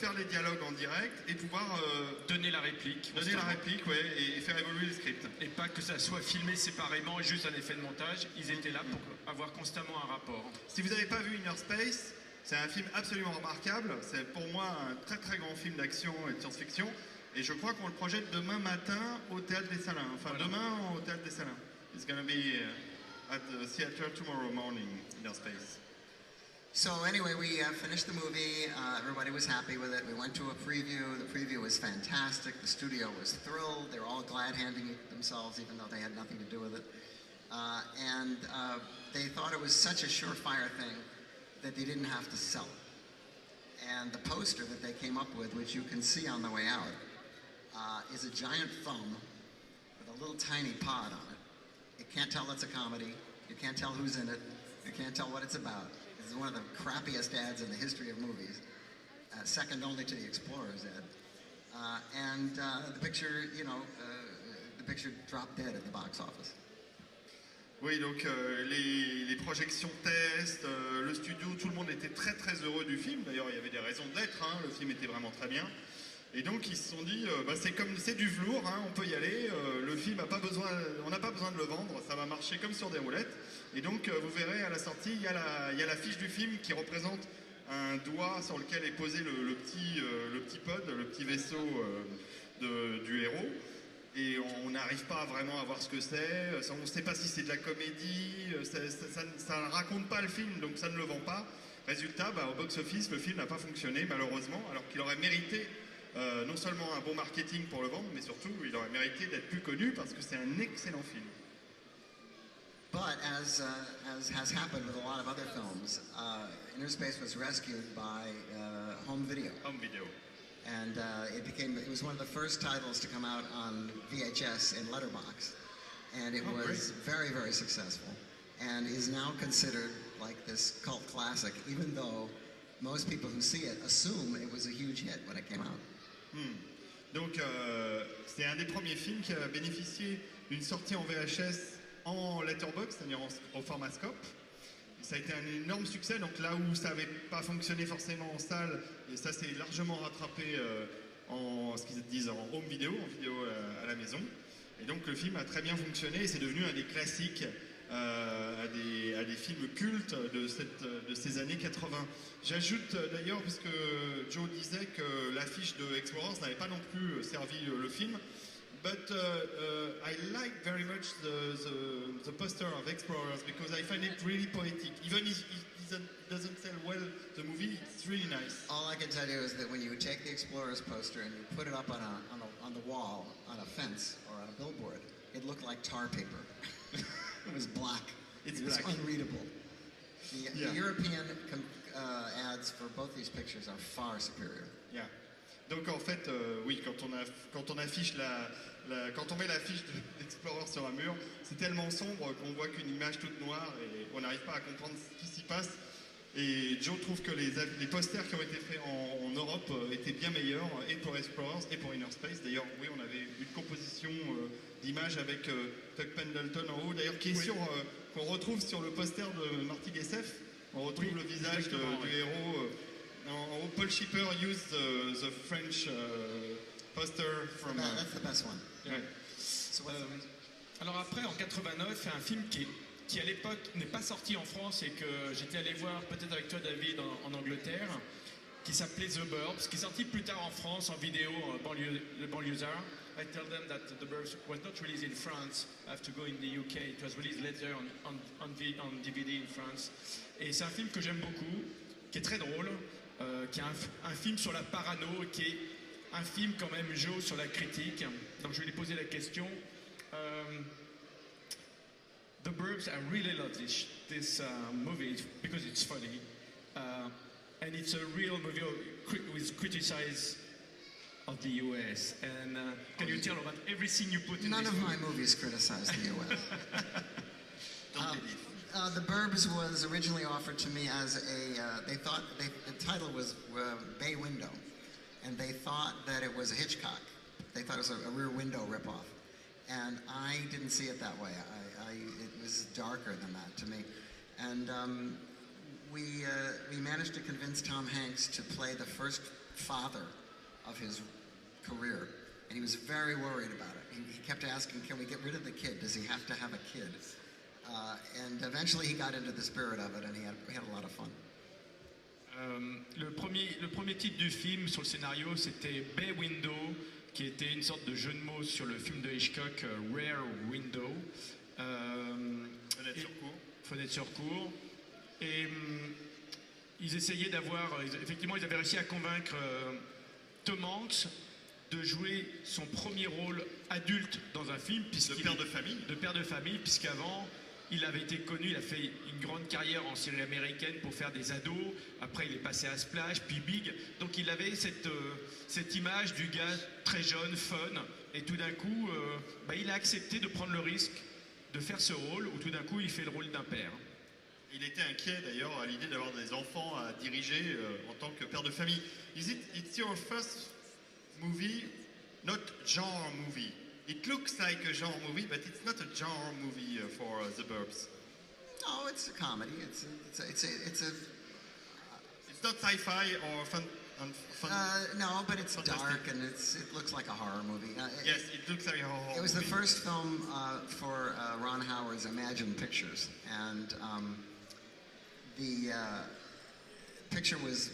faire les dialogues en direct et pouvoir donner la réplique. Donner la réplique, ouais, et faire évoluer le script. Et pas que ça soit filmé séparément et juste un effet de montage. Ils étaient là pour avoir constamment un rapport. Si vous n'avez pas vu Inner Space, c'est un film absolument remarquable. C'est pour moi un très très grand film d'action et de science-fiction. Et je crois qu'on le projette demain matin au Théâtre des Salins. Enfin, voilà. Demain au Théâtre des Salins. It's going to be at the theater tomorrow morning, Inner Space. So anyway, we finished the movie. Everybody was happy with it. We went to a preview. The preview was fantastic. The studio was thrilled. They were all glad-handing it themselves, even though they had nothing to do with it. And they thought it was such a surefire thing that they didn't have to sell it. And the poster that they came up with, which you can see on the way out, is a giant thumb with a little tiny pod on it. can't tell it's a comedy. You can't tell who's in it. You can't tell what it's about. This is one of the crappiest ads in the history of movies, second only to the Explorers ad. The picture, the picture dropped dead at the box office. Oui, donc les projections test, le studio, tout le monde était très très heureux du film. D'ailleurs, il y avait des raisons de l'être, hein, le film était vraiment très bien. Et donc, ils se sont dit, c'est du velours, hein, on peut y aller, le film on n'a pas besoin de le vendre, ça va marcher comme sur des roulettes. Et donc, vous verrez, à la sortie, il y a l'affiche du film qui représente un doigt sur lequel est posé le petit pod, le petit vaisseau du héros. Et on n'arrive pas vraiment à voir ce que c'est, on ne sait pas si c'est de la comédie, ça ne raconte pas le film, donc ça ne le vend pas. Résultat, au box-office, le film n'a pas fonctionné malheureusement, alors qu'il aurait mérité non seulement un bon marketing pour le vendre, mais surtout il aurait mérité d'être plus connu parce que c'est un excellent film. But as has happened with a lot of other films, Inner Space was rescued by home video. Home video. And it was one of the first titles to come out on VHS in letterbox, and it was very, very successful, and is now considered like this cult classic, even though most people who see it assume it was a huge hit when it came out. Donc c'est un des premiers films qui a bénéficié d'une sortie en VHS en letterbox, c'est-à-dire au format scope. Ça a été un énorme succès, donc là où ça n'avait pas fonctionné forcément en salle, et ça s'est largement rattrapé en ce qu'ils disent en home vidéo, en vidéo à la maison. Et donc le film a très bien fonctionné et c'est devenu un des classiques, à des films cultes de ces années 80. J'ajoute d'ailleurs, puisque Joe disait que l'affiche de Explorers n'avait pas non plus servi le film, but I like very much the poster of Explorers because I find it really poetic. Even if it doesn't sell well the movie, it's really nice. All I can tell you is that when you take the Explorers poster and you put it up on the wall, on a fence or on a billboard, it looked like tar paper. It was black. It was black. Unreadable. The European ads for both these pictures are far superior. Yeah. Donc en fait, oui, quand on affiche quand on met l'affiche d'Explorer sur un mur, c'est tellement sombre qu'on voit qu'une image toute noire et on n'arrive pas à comprendre ce qui s'y passe. Et Joe trouve que les posters qui ont été faits en Europe étaient bien meilleurs, et pour Explorers et pour Inner Space. D'ailleurs, oui, on avait une composition d'images avec Tuck Pendleton en haut, d'ailleurs, qu'on retrouve sur le poster de Marty Gessef. On retrouve le visage du héros. En haut, Paul Shipper used the French poster from... That's the best one. Ouais. So Alors après, en 89, c'est un film qui à l'époque n'est pas sorti en France et que j'étais allé voir peut-être avec toi, David, en Angleterre, qui s'appelait The Burbs, qui est sorti plus tard en France en vidéo, le banlieusard. I tell them that The Burbs was not released in France. I have to go in the UK. It was released later on DVD in France. Et c'est un film que j'aime beaucoup, qui est très drôle, qui est un film sur la parano, qui est un film quand même Joe sur la critique. Donc je vais lui poser la question. The Burbs, I really love this movie because it's funny, and it's a real movie with criticize of the US. And can you tell about everything you put in None this of movie? my movies criticize the U.S. Don't believe. The Burbs was originally offered to me as the title was Bay Window, and they thought that it was a Hitchcock. They thought it was a Rear Window ripoff, and I didn't see it that way. It was darker than that to me, and we managed to convince Tom Hanks to play the first father of his career, and he was very worried about it. He kept asking, "Can we get rid of the kid? Does he have to have a kid?" And eventually he got into the spirit of it, and he had a lot of fun. Le premier titre du film sur le scénario, c'était Bay Window, qui était une sorte de jeu de mots sur le film de Hitchcock, Rare Window. Fenêtre sur cour. Et ils essayaient effectivement, ils avaient réussi à convaincre Tom Hanks de jouer son premier rôle adulte dans un film. De père de famille. De père de famille, puisqu'avant, il avait été connu, il a fait une grande carrière en série américaine pour faire des ados. Après, il est passé à Splash, puis Big. Donc, il avait cette image du gars très jeune, fun. Et tout d'un coup, il a accepté de prendre le risque de faire ce rôle où tout d'un coup il fait le rôle d'un père. Il était inquiet d'ailleurs à l'idée d'avoir des enfants à diriger en tant que père de famille. It's your first movie, not genre movie. It looks like a genre movie, but it's not a genre movie for The Burbs. No, it's a comedy. It's not sci-fi or fun. no, but it's Fantastic. dark and it looks like a horror movie. Yes, it looks like a horror It was movie. the first film for Ron Howard's Imagine Pictures, and the picture was.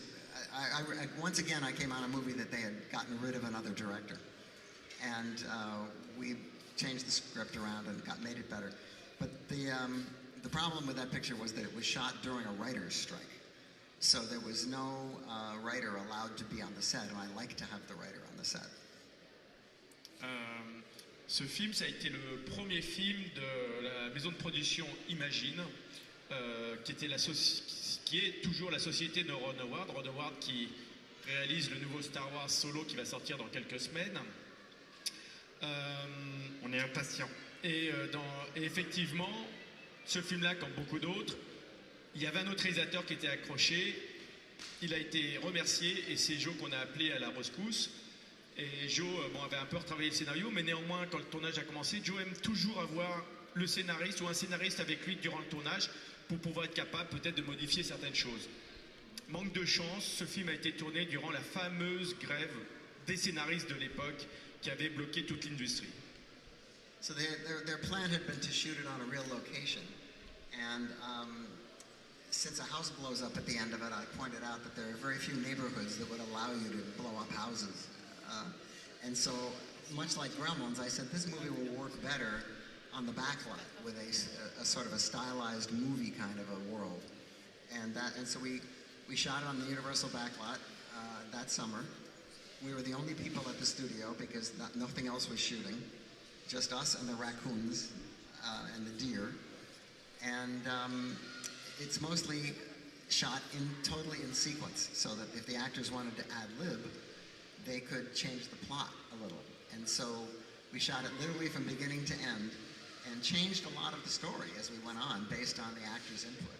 Once again, I came on a movie that they had gotten rid of another director, and we changed the script around and made it better. But the problem with that picture was that it was shot during a writer's strike. So there was no writer allowed to be on the set, and I like to have the writer on the set. Ce film, ça a été le premier film de la maison de production Imagine, qui est toujours la société de Ron Howard. Ron Howard qui réalise le nouveau Star Wars Solo qui va sortir dans quelques semaines. On est impatient. Et effectivement, ce film-là, comme beaucoup d'autres, il y avait un autre réalisateur qui était accroché, il a été remercié et c'est Joe qu'on a appelé à la rescousse. Et Joe avait un peu retravaillé le scénario, mais néanmoins, quand le tournage a commencé, Joe aime toujours avoir le scénariste ou un scénariste avec lui durant le tournage pour pouvoir être capable peut-être de modifier certaines choses. Manque de chance, ce film a été tourné durant la fameuse grève des scénaristes de l'époque qui avait bloqué toute l'industrie. So their plan had been to shoot it on a real location, and since a house blows up at the end of it, I pointed out that there are very few neighborhoods that would allow you to blow up houses. And so, much like Gremlins, I said this movie will work better on the backlot with a sort of a stylized movie kind of a world. And so we shot it on the Universal backlot that summer. We were the only people at the studio because nothing else was shooting, just us and the raccoons and the deer. And it's mostly shot totally in sequence, so that if the actors wanted to ad-lib, they could change the plot a little. And so we shot it literally from beginning to end and changed a lot of the story as we went on based on the actors' input.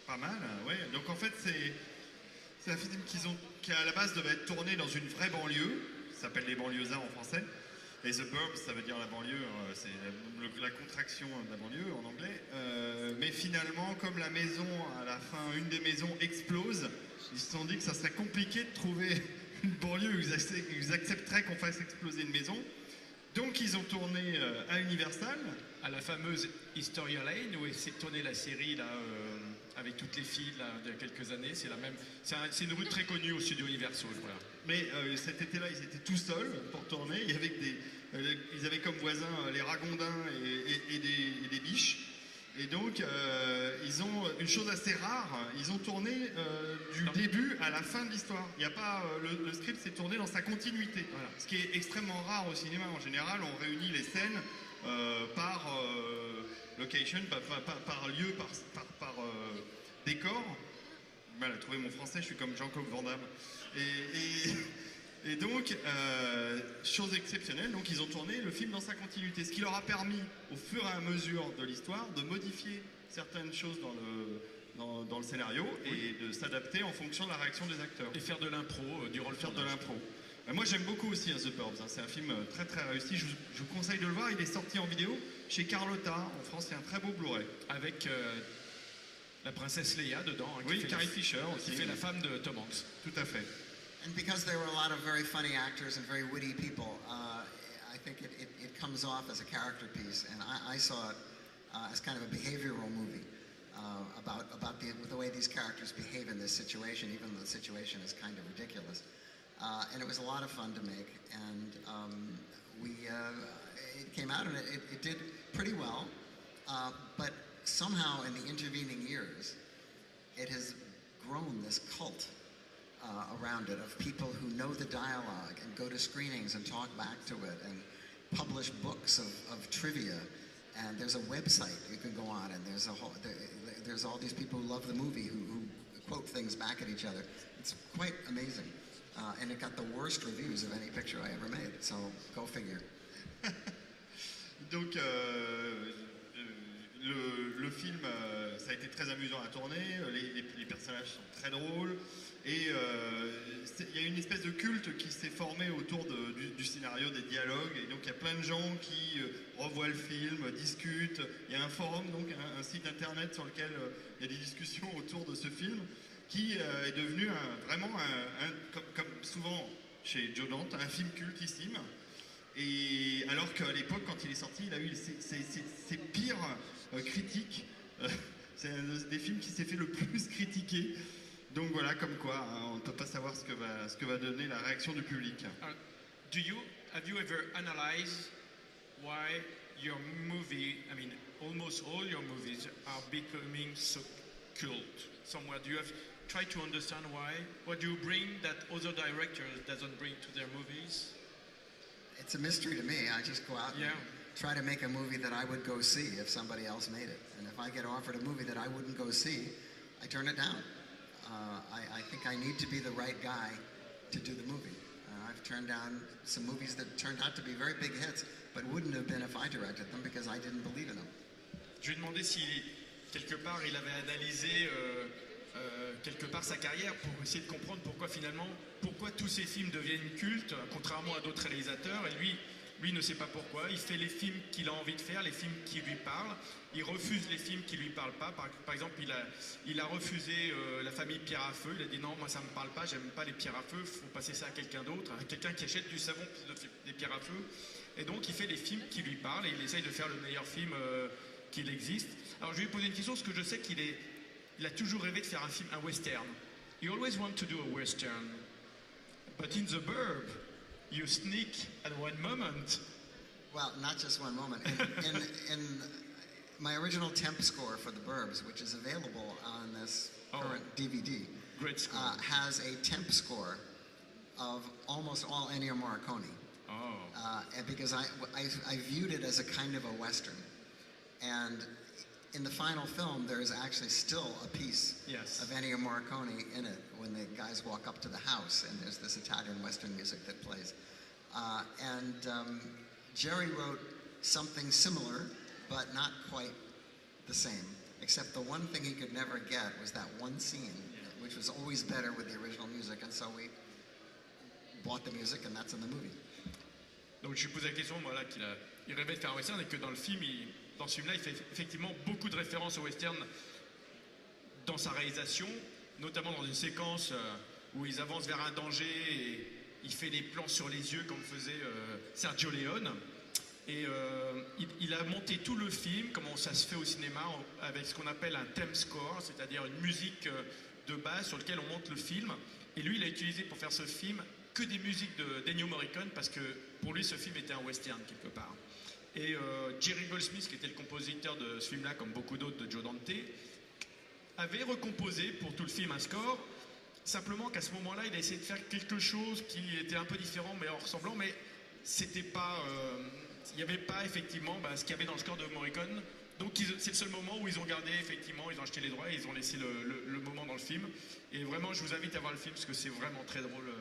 Pas mal, ouais. Donc en fait, c'est un film qui à la base devait être tourné dans une vraie banlieue, ça s'appelle les banlieusards en français. Et The Burbs, ça veut dire la banlieue, c'est la contraction de la banlieue en anglais. Mais finalement, comme la maison, à la fin, une des maisons explose, ils se sont dit que ça serait compliqué de trouver une banlieue où ils accepteraient qu'on fasse exploser une maison. Donc ils ont tourné à Universal. À la fameuse Historia Lane où s'est tournée la série là, avec toutes les filles là, il y a quelques années. C'est une rue très connue au studio Universal. Voilà. Mais cet été-là, ils étaient tout seuls pour tourner. Ils avaient comme voisins les ragondins et des biches. Et donc, ils ont une chose assez rare. Ils ont tourné du début à la fin de l'histoire. Il n'y a pas le script s'est tourné dans sa continuité. Voilà. Ce qui est extrêmement rare au cinéma. En général, on réunit les scènes par location, par lieu, par décor. Mal à trouver mon français. Je suis comme Jean-Claude Van Damme. Et donc, chose exceptionnelle, donc ils ont tourné le film dans sa continuité, ce qui leur a permis, au fur et à mesure de l'histoire, de modifier certaines choses dans le scénario et de s'adapter en fonction de la réaction des acteurs. Et faire de l'impro durant le tournage. De l'impro. Moi j'aime beaucoup aussi The Burbs, c'est un film très très réussi, je vous conseille de le voir, il est sorti en vidéo chez Carlotta, en France, c'est un très beau Blu-ray. Avec la princesse Leia dedans, oui, Carrie Fisher aussi. Qui fait la femme de Tom Hanks. Tout à fait. And because there were a lot of very funny actors and very witty people, I think it comes off as a character piece. And I saw it as kind of a behavioral movie about the way these characters behave in this situation, even though the situation is kind of ridiculous. And it was a lot of fun to make. And it came out and it did pretty well. But somehow in the intervening years, it has grown this cult around it of people who know the dialogue and go to screenings and talk back to it and publish books of trivia. And there's a website you can go on, and there's all these people who love the movie who quote things back at each other. It's quite amazing. And it got the worst reviews of any picture I ever made, so go figure. Donc le film, ça a été très amusant à tourner, les personnages sont très drôles, et il y a une espèce de culte qui s'est formé autour du scénario, des dialogues, et donc il y a plein de gens qui revoient le film, discutent, il y a un forum, donc un site internet sur lequel il y a des discussions autour de ce film, qui est devenu vraiment, comme souvent chez Joe Dante, un film cultissime. Et alors qu'à l'époque, quand il est sorti, il a eu ses pires critiques. C'est un des films qui s'est fait le plus critiquer. Donc voilà, comme quoi, hein, on ne peut pas savoir ce que va donner la réaction du public. Have you ever analyzed why your movie, I mean, almost all your movies are becoming so cult? Somewhere, do you have tried to understand why? What do you bring that other directors doesn't bring to their movies? It's a mystery to me. I just go out and try to make a movie that I would go see if somebody else made it. And if I get offered a movie that I wouldn't go see, I turn it down. I think I need to be the right guy to do the movie. I've turned down some movies that turned out to be very big hits, but wouldn't have been if I directed them because I didn't believe in them. Je lui ai demandé si, quelque part, il avait analysé quelque part sa carrière pour essayer de comprendre pourquoi tous ces films deviennent cultes, contrairement à d'autres réalisateurs. Et lui ne sait pas pourquoi. Il fait les films qu'il a envie de faire, les films qui lui parlent. Il refuse les films qui lui parlent pas. Par exemple, il a refusé La famille Pierre à feu. Il a dit non, moi ça me parle pas, j'aime pas les pierres à feu, faut passer ça à quelqu'un d'autre, à quelqu'un qui achète du savon des pierres à feu. Et donc il fait les films qui lui parlent et il essaye de faire le meilleur film qu'il existe. Alors je lui ai posé une question parce que je sais il a toujours rêvé de faire un western. He always wanted to do a western. But in The Burb, you sneak at one moment. Well, not just one moment. In my original temp score for The Burbs, which is available on this current DVD, Great score. has a temp score of almost all Ennio Morricone. And because I viewed it as a kind of a western. And in the final film, there is actually still a piece of Ennio Morricone in it when the guys walk up to the house and there's this Italian Western music that plays. Jerry wrote something similar, but not quite the same, except the one thing he could never get was that one scene, which was always better with the original music, and so we bought the music and that's in the movie. Donc je lui pose la question, voilà, il rêvait de faire un western et que dans ce film-là, il fait effectivement beaucoup de références au western dans sa réalisation, notamment dans une séquence où ils avancent vers un danger et il fait des plans sur les yeux comme faisait Sergio Leone. Et il a monté tout le film, comment ça se fait au cinéma, avec ce qu'on appelle un theme score, c'est-à-dire une musique de base sur laquelle on monte le film. Et lui, il a utilisé pour faire ce film que des musiques d'Ennio Morricone parce que pour lui, ce film était un western quelque part. Et Jerry Goldsmith, qui était le compositeur de ce film-là, comme beaucoup d'autres de Joe Dante, avait recomposé pour tout le film un score, simplement qu'à ce moment-là, il a essayé de faire quelque chose qui était un peu différent, mais en ressemblant, mais c'était pas... il n'y avait pas effectivement ce qu'il y avait dans le score de Morricone. Donc c'est le seul moment où ils ont gardé, effectivement, ils ont acheté les droits et ils ont laissé le moment dans le film. Et vraiment, je vous invite à voir le film parce que c'est vraiment très drôle.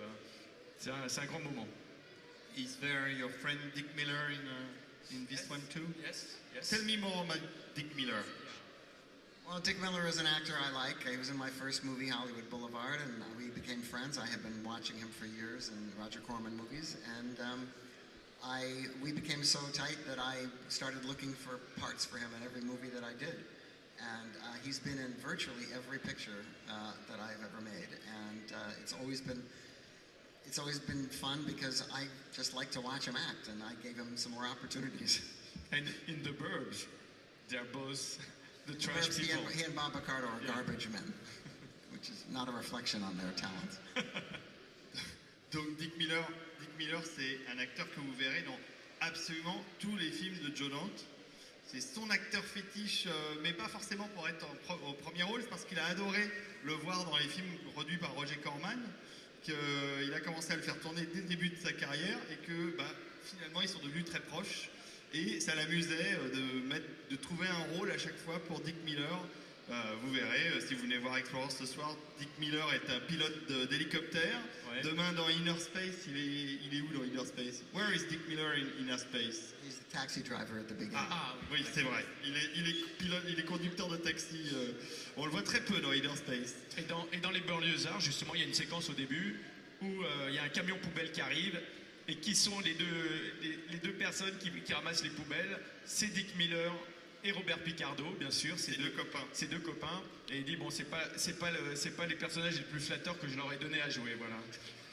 C'est un grand moment. Is there your friend Dick Miller in this one too? Yes. Tell me more about Dick Miller. Well, Dick Miller is an actor I like. He was in my first movie, Hollywood Boulevard, and we became friends. I had been watching him for years in Roger Corman movies, and we became so tight that I started looking for parts for him in every movie that I did. And he's been in virtually every picture that I've ever made, and it's always been fun because I just like to watch him act, and I gave him some more opportunities. And in The Burbs, they're both the trash people. He and Bob Picardo are garbage men, which is not a reflection on their talents. Donc Dick Miller, c'est un acteur que vous verrez dans absolument tous les films de Joe Dante. C'est son acteur fétiche, mais pas forcément pour être au premier rôle, c'est parce qu'il a adoré le voir dans les films produits par Roger Corman, qu'il a commencé à le faire tourner dès le début de sa carrière et que finalement ils sont devenus très proches. Et ça l'amusait de trouver un rôle à chaque fois pour Dick Miller Vous verrez, si vous venez voir Explorers ce soir, Dick Miller est un pilote d'hélicoptère. Ouais. Demain dans Inner Space, il est où dans Inner Space? Where is Dick Miller in Inner Space? He's the taxi driver at the beginning. Oui, c'est vrai. Il est conducteur de taxi. On le voit très peu dans Inner Space. Et dans les banlieusards, justement, il y a une séquence au début où il y a un camion poubelle qui arrive. Et qui sont les deux personnes qui ramassent les poubelles? C'est Dick Miller et Robert Picardo, bien sûr. C'est deux copains. Ces deux copains. Et il dit bon, c'est pas les personnages les plus flatteurs que je leur ai donné à jouer, voilà.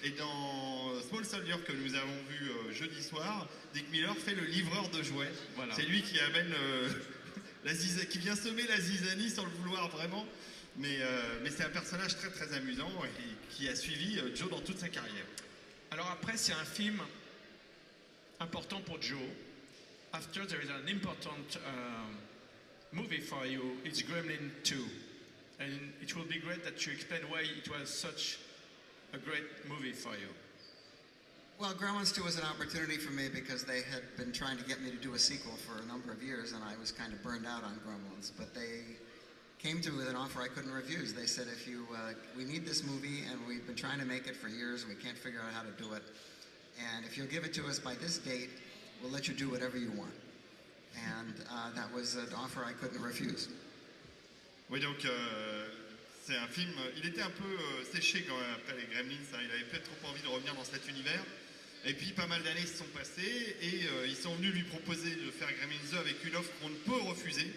Et dans Small Soldier que nous avons vu jeudi soir, Dick Miller fait le livreur de jouets. Voilà. C'est lui qui amène qui vient semer la zizanie sans le vouloir vraiment. Mais c'est un personnage très très amusant et qui a suivi Joe dans toute sa carrière. Alors après, c'est un film important pour Joe. After there is an important movie for you, it's Gremlin 2. And it will be great that you explain why it was such a great movie for you. Well, Gremlins 2 was an opportunity for me because they had been trying to get me to do a sequel for a number of years, and I was kind of burned out on Gremlins. But they came to me with an offer I couldn't refuse. They said, if you, we need this movie, and we've been trying to make it for years, and we can't figure out how to do it. And if you'll give it to us by this date, we'll let you do whatever you want. And that was an offer I couldn't refuse. Oui, donc c'est un film. Il était un peu séché quand même après les Gremlins. Hein, il avait peut-être trop envie de revenir dans cet univers. Et puis pas mal d'années se sont passées et ils sont venus lui proposer de faire Gremlins 2 avec une offre qu'on ne peut refuser.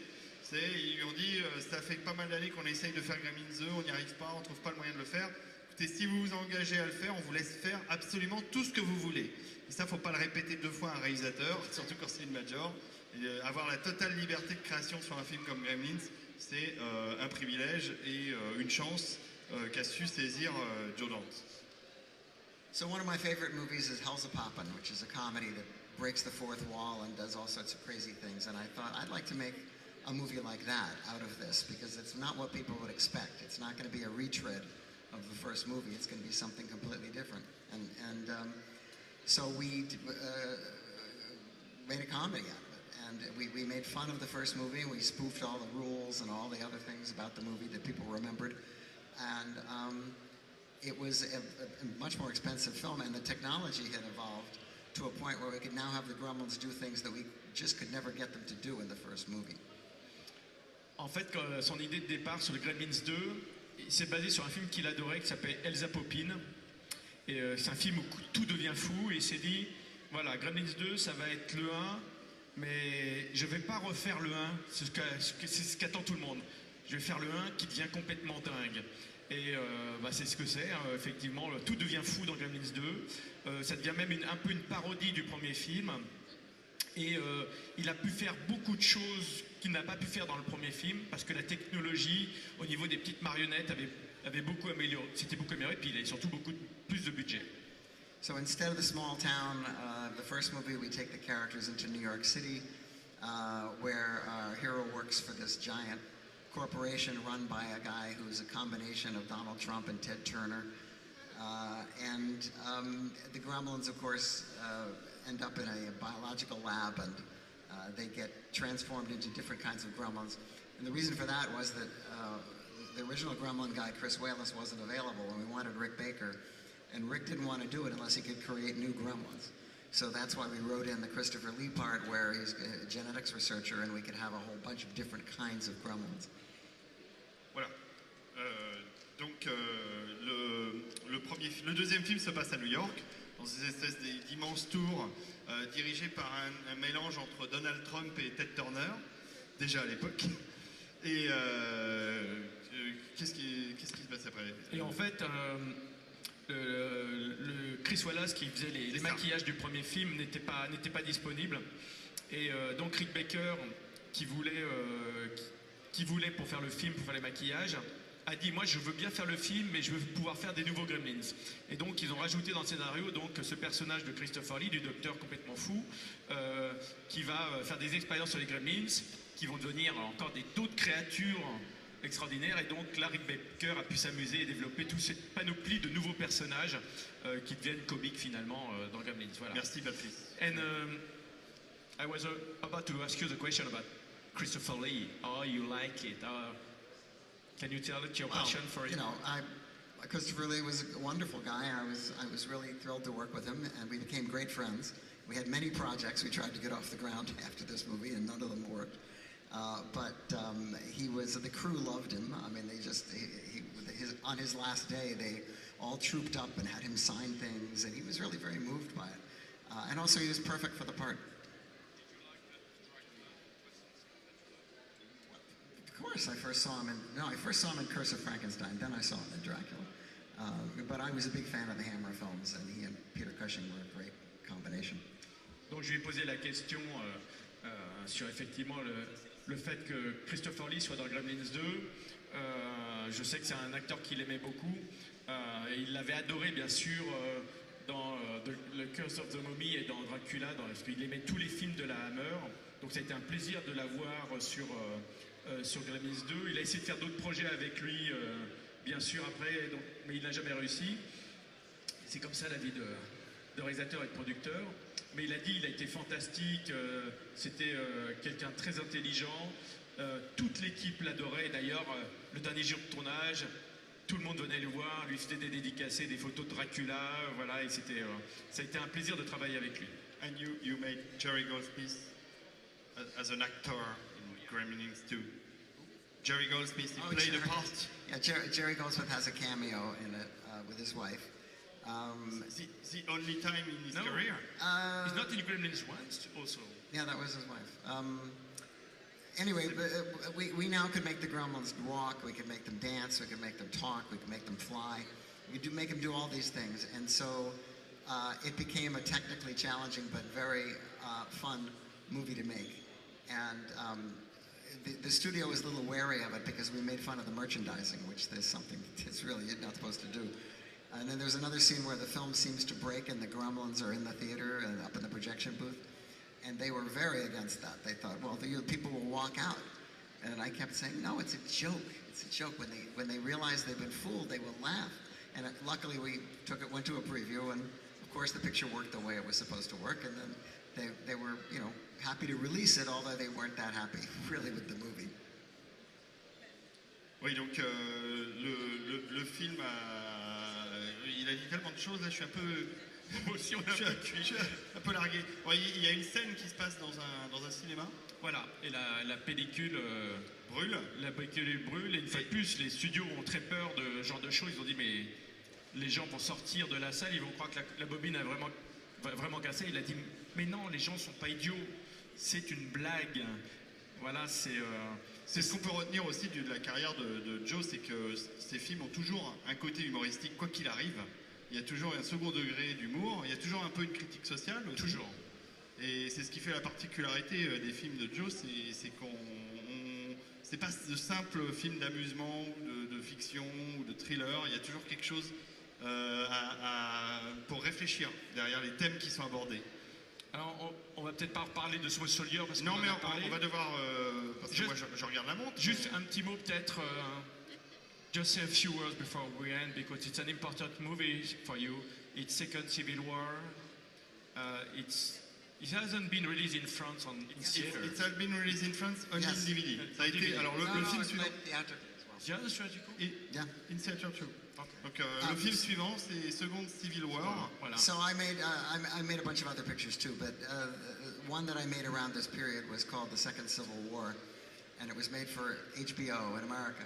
Ils lui ont dit ça fait pas mal d'années qu'on essaye de faire Gremlins 2, on n'y arrive pas, on ne trouve pas le moyen de le faire. Écoutez, si vous vous engagez à le faire, on vous laisse faire absolument tout ce que vous voulez. Et ça, faut pas le répéter deux fois à un réalisateur, surtout quand c'est une major. Et, avoir la totale liberté de création sur un film comme Gremlins, c'est un privilège et une chance qu'a su saisir Joe Dante. So one of my favorite movies is Hellzapoppin', which is a comedy that breaks the fourth wall and does all sorts of crazy things. And I thought I'd like to make a movie like that out of this because it's not what people would expect. It's not going to be a retread of the first movie. It's going to be something completely different. And so we made a comedy out of it. And we made fun of the first movie. We spoofed all the rules and all the other things about the movie that people remembered. And it was a much more expensive film, and the technology had evolved to a point where we could now have the Gremlins do things that we just could never get them to do in the first movie. En fait, son idée de départ sur le Gremlins 2, il s'est basé sur un film qu'il adorait qui s'appelle Hellzapoppin'. Et c'est un film où tout devient fou, et il s'est dit, voilà, Gremlins 2, ça va être le 1, mais je ne vais pas refaire le 1, c'est ce qu'attend tout le monde. Je vais faire le 1 qui devient complètement dingue. Et c'est ce que c'est, hein, effectivement, tout devient fou dans Gremlins 2. Ça devient même un peu une parodie du premier film. Et il a pu faire beaucoup de choses qu'il n'a pas pu faire dans le premier film, parce que la technologie, au niveau des petites marionnettes, avait beaucoup amélioré. C'était beaucoup amélioré, puis il avait surtout beaucoup plus de budget. So instead of the small town, the first movie, we take the characters into New York City, where our hero works for this giant corporation run by a guy who's a combination of Donald Trump and Ted Turner. The Gremlins, of course, end up in a biological lab, and they get transformed into different kinds of gremlins. And the reason for that was that the original gremlin guy, Chris Wallace, wasn't available, and we wanted Rick Baker. And Rick didn't want to do it unless he could create new gremlins. So that's why we wrote in the Christopher Lee part where he's a genetics researcher and we could have a whole bunch of different kinds of gremlins. Voilà. Donc le deuxième film se passe à New York, dans une espèce d'immense tour dirigé par un mélange entre Donald Trump et Ted Turner, déjà à l'époque. Et qu'est-ce qui se passe après? Et en fait, le Chris Wallace qui faisait les maquillages du premier film n'était pas disponible. Et donc Rick Baker, qui voulait pour faire le film, pour faire les maquillages, a dit moi je veux bien faire le film mais je veux pouvoir faire des nouveaux Gremlins. Et donc ils ont rajouté dans le scénario donc ce personnage de Christopher Lee, du docteur complètement fou, qui va faire des expériences sur les Gremlins, qui vont devenir encore d'autres créatures extraordinaires. Et donc là Rick Baker a pu s'amuser et développer toute cette panoplie de nouveaux personnages qui deviennent comiques finalement dans Gremlins. Voilà. Merci Patrice. And I was about to ask you the question about Christopher Lee. How you like it? Can you tell it your Well, passion for it? you know, Christopher Lee was a wonderful guy. I was really thrilled to work with him, and we became great friends. We had many projects we tried to get off the ground after this movie, and none of them worked. The crew loved him. I mean, on his last day, they all trooped up and had him sign things, and he was really very moved by it. And also, he was perfect for the part. Of course, I first saw him in Curse of Frankenstein, then I saw him in Dracula. But I was a big fan of the Hammer films, and he and Peter Cushing were a great combination. Donc je lui ai posé la question sur effectivement le fait que Christopher Lee soit dans Gremlins 2. Je sais que c'est un acteur qu'il aimait beaucoup. Et il l'avait adoré bien sûr dans The Curse of the Mummy et dans Dracula, parce qu'il aimait tous les films de la Hammer. Donc ça a été un plaisir de l'avoir sur Gremlins 2. Il a essayé de faire d'autres projets avec lui, bien sûr après, mais il n'a jamais réussi. C'est comme ça la vie de réalisateur et de producteur. Mais il a dit, il a été fantastique, c'était quelqu'un de très intelligent, toute l'équipe l'adorait. D'ailleurs, le dernier jour de tournage, tout le monde venait le voir, lui faisait des dédicacés, des photos de Dracula, voilà, et ça a été un plaisir de travailler avec lui. And you made Jerry Goldsmith as an actor in Gremlins 2. Jerry Goldsmith, he played a part. Yeah, Jerry Goldsmith has a cameo in it with his wife. The only time in his career. He's not in Gremlins 1 also. Yeah, that was his wife. Anyway, we now could make the gremlins walk, we could make them dance, we could make them talk, we could make them fly. We could make them do all these things. And so it became a technically challenging but very fun movie to make. And the studio was a little wary of it because we made fun of the merchandising, which there's something that's really you're not supposed to do. And then there's another scene where the film seems to break and the gremlins are in the theater and up in the projection booth. And they were very against that. They thought, well, the people will walk out. And I kept saying, no, it's a joke. It's a joke. When they realize they've been fooled, they will laugh. And luckily we went to a preview, and of course the picture worked the way it was supposed to work. And then they were, happy to release it, although they weren't that happy, really, with the movie. Oui, donc le film il a dit tellement de choses, là je suis un peu... Aussi, je suis un peu largué. Bon, il y a une scène qui se passe dans un cinéma. Voilà, et la pellicule brûle. La pellicule brûle, et une fois de plus, les studios ont très peur de ce genre de choses. Ils ont dit, mais les gens vont sortir de la salle, ils vont croire que la bobine a vraiment cassé. Il a dit, mais non, les gens ne sont pas idiots, c'est une blague. Voilà, c'est ce qu'on peut retenir aussi de la carrière de Joe, c'est que ces films ont toujours un côté humoristique, quoi qu'il arrive. Il y a toujours un second degré d'humour, il y a toujours un peu une critique sociale aussi. Toujours. Et c'est ce qui fait la particularité des films de Joe, c'est c'est pas de simples films d'amusement, de fiction ou de thriller, il y a toujours quelque chose pour réfléchir derrière les thèmes qui sont abordés. Alors, on va peut-être pas reparler de Small Soldier parce qu'on non, mais on va devoir... parce que moi, je regarde la montre. Juste un petit mot peut-être, just say a few words before we end, because it's an important movie for you. It's Second Civil War. It hasn't been released in France in theater. It has been released in France only Yes. in DVD. Ça a été... DVD. Alors, le film suivant... Yeah, that's tragical. Yeah. In theater too. Okay. Donc, le film suivant, c'est Second Civil War. Voilà. So I made a bunch of other pictures too, but one that I made around this period was called The Second Civil War, and it was made for HBO in America.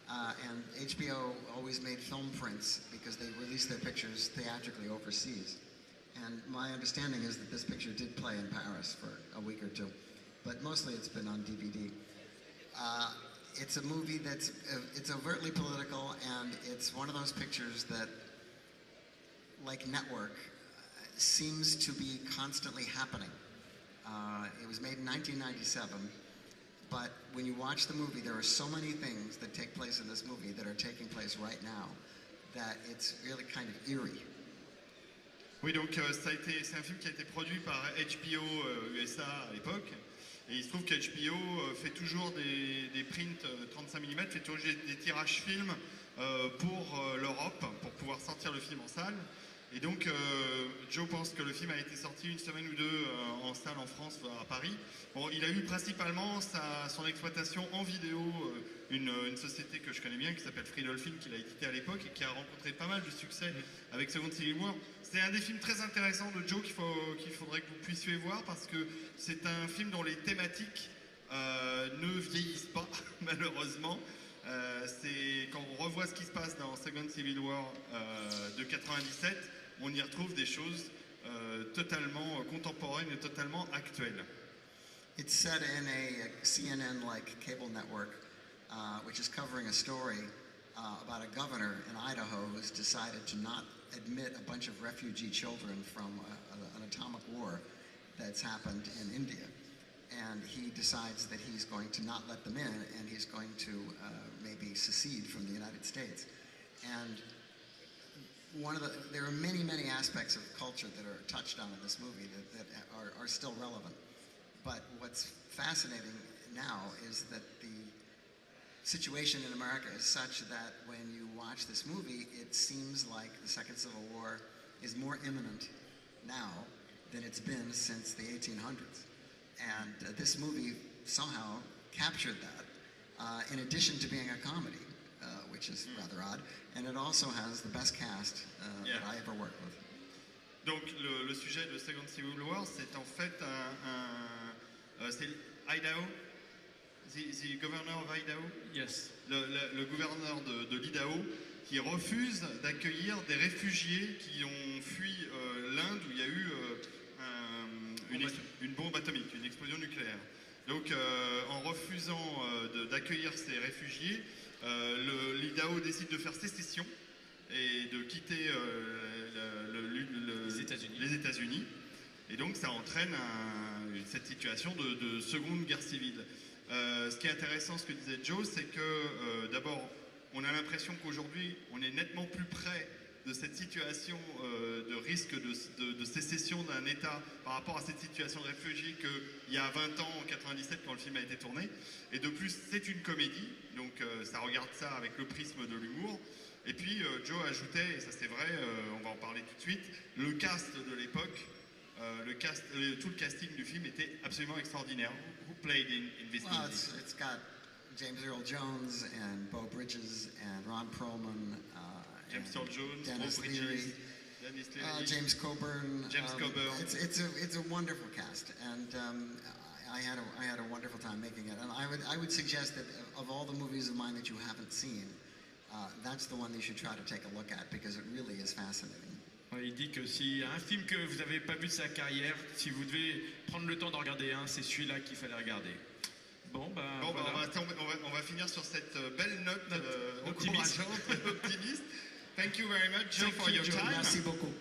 And HBO always made film prints because they released their pictures theatrically overseas. And my understanding is that this picture did play in Paris for a week or two, but mostly it's been on DVD. It's a movie it's overtly political, and it's one of those pictures that, like Network, seems to be constantly happening. It was made in 1997, but when you watch the movie, there are so many things that take place in this movie that are taking place right now that it's really kind of eerie. Oui, donc c'est un film qui a été produit par HBO USA à l'époque. Et il se trouve qu'HBO fait toujours des prints 35 mm, fait toujours des tirages films pour l'Europe, pour pouvoir sortir le film en salle. Et donc, Joe pense que le film a été sorti une semaine ou deux en salle en France, à Paris. Bon, il a eu principalement son exploitation en vidéo, une société que je connais bien qui s'appelle Free Dolphin, qu'il a édité à l'époque et qui a rencontré pas mal de succès avec Second Civil War. C'est un des films très intéressants de Joe qu'il faudrait que vous puissiez voir parce que c'est un film dont les thématiques ne vieillissent pas, malheureusement. Quand on revoit ce qui se passe dans Second Civil War de 97, on y retrouve des choses totalement contemporaines et totalement actuelles. It's set in a CNN-like cable network, which is covering a story about a governor in Idaho who's decided to not admit a bunch of refugee children from an atomic war that's happened in India. And he decides that he's going to not let them in, and he's going to maybe secede from the United States. And there are many, many aspects of culture that are touched on in this movie that are still relevant. But what's fascinating now is that the situation in America is such that when you watch this movie, it seems like the Second Civil War is more imminent now than it's been since the 1800s. And this movie somehow captured that, in addition to being a comedy, which is rather odd. And it also has the best cast that I ever worked with. Donc le sujet de Second Civil War, c'est en fait c'est Idaho, the governor of Idaho. Yes. Le gouverneur de l'Idaho qui refuse d'accueillir des réfugiés qui ont fui l'Inde où il y a eu une bombe atomique, une explosion nucléaire. Donc en refusant d'accueillir ces réfugiés, l'Idaho décide de faire sécession et de quitter les États-Unis. Et donc ça entraîne cette situation de seconde guerre civile. Ce qui est intéressant, ce que disait Joe, c'est que d'abord, on a l'impression qu'aujourd'hui, on est nettement plus près de cette situation de risque de sécession d'un État par rapport à cette situation de réfugiés qu'il y a 20 ans, en 97, quand le film a été tourné. Et de plus, c'est une comédie, donc ça regarde ça avec le prisme de l'humour. Et puis, Joe ajoutait, et ça c'est vrai, on va en parler tout de suite, le cast de l'époque, tout le casting du film était absolument extraordinaire. Who played in this Well, movie? it's got James Earl Jones and Bo Bridges and Ron Perlman. James Earl Jones, Dennis Bo Leary, Bridges, Dennis Leary, James Coburn. James Coburn. It's a wonderful cast, and I had a wonderful time making it. And I would suggest that of all the movies of mine that you haven't seen, that's the one that you should try to take a look at because it really is fascinating. Il dit que s'il y a un film que vous n'avez pas vu de sa carrière, si vous devez prendre le temps d'en regarder un, c'est celui-là qu'il fallait regarder. Bon, voilà. On va finir sur cette belle note optimiste. encourageante, optimiste. Thank you very much, Joe, for your time. Merci beaucoup.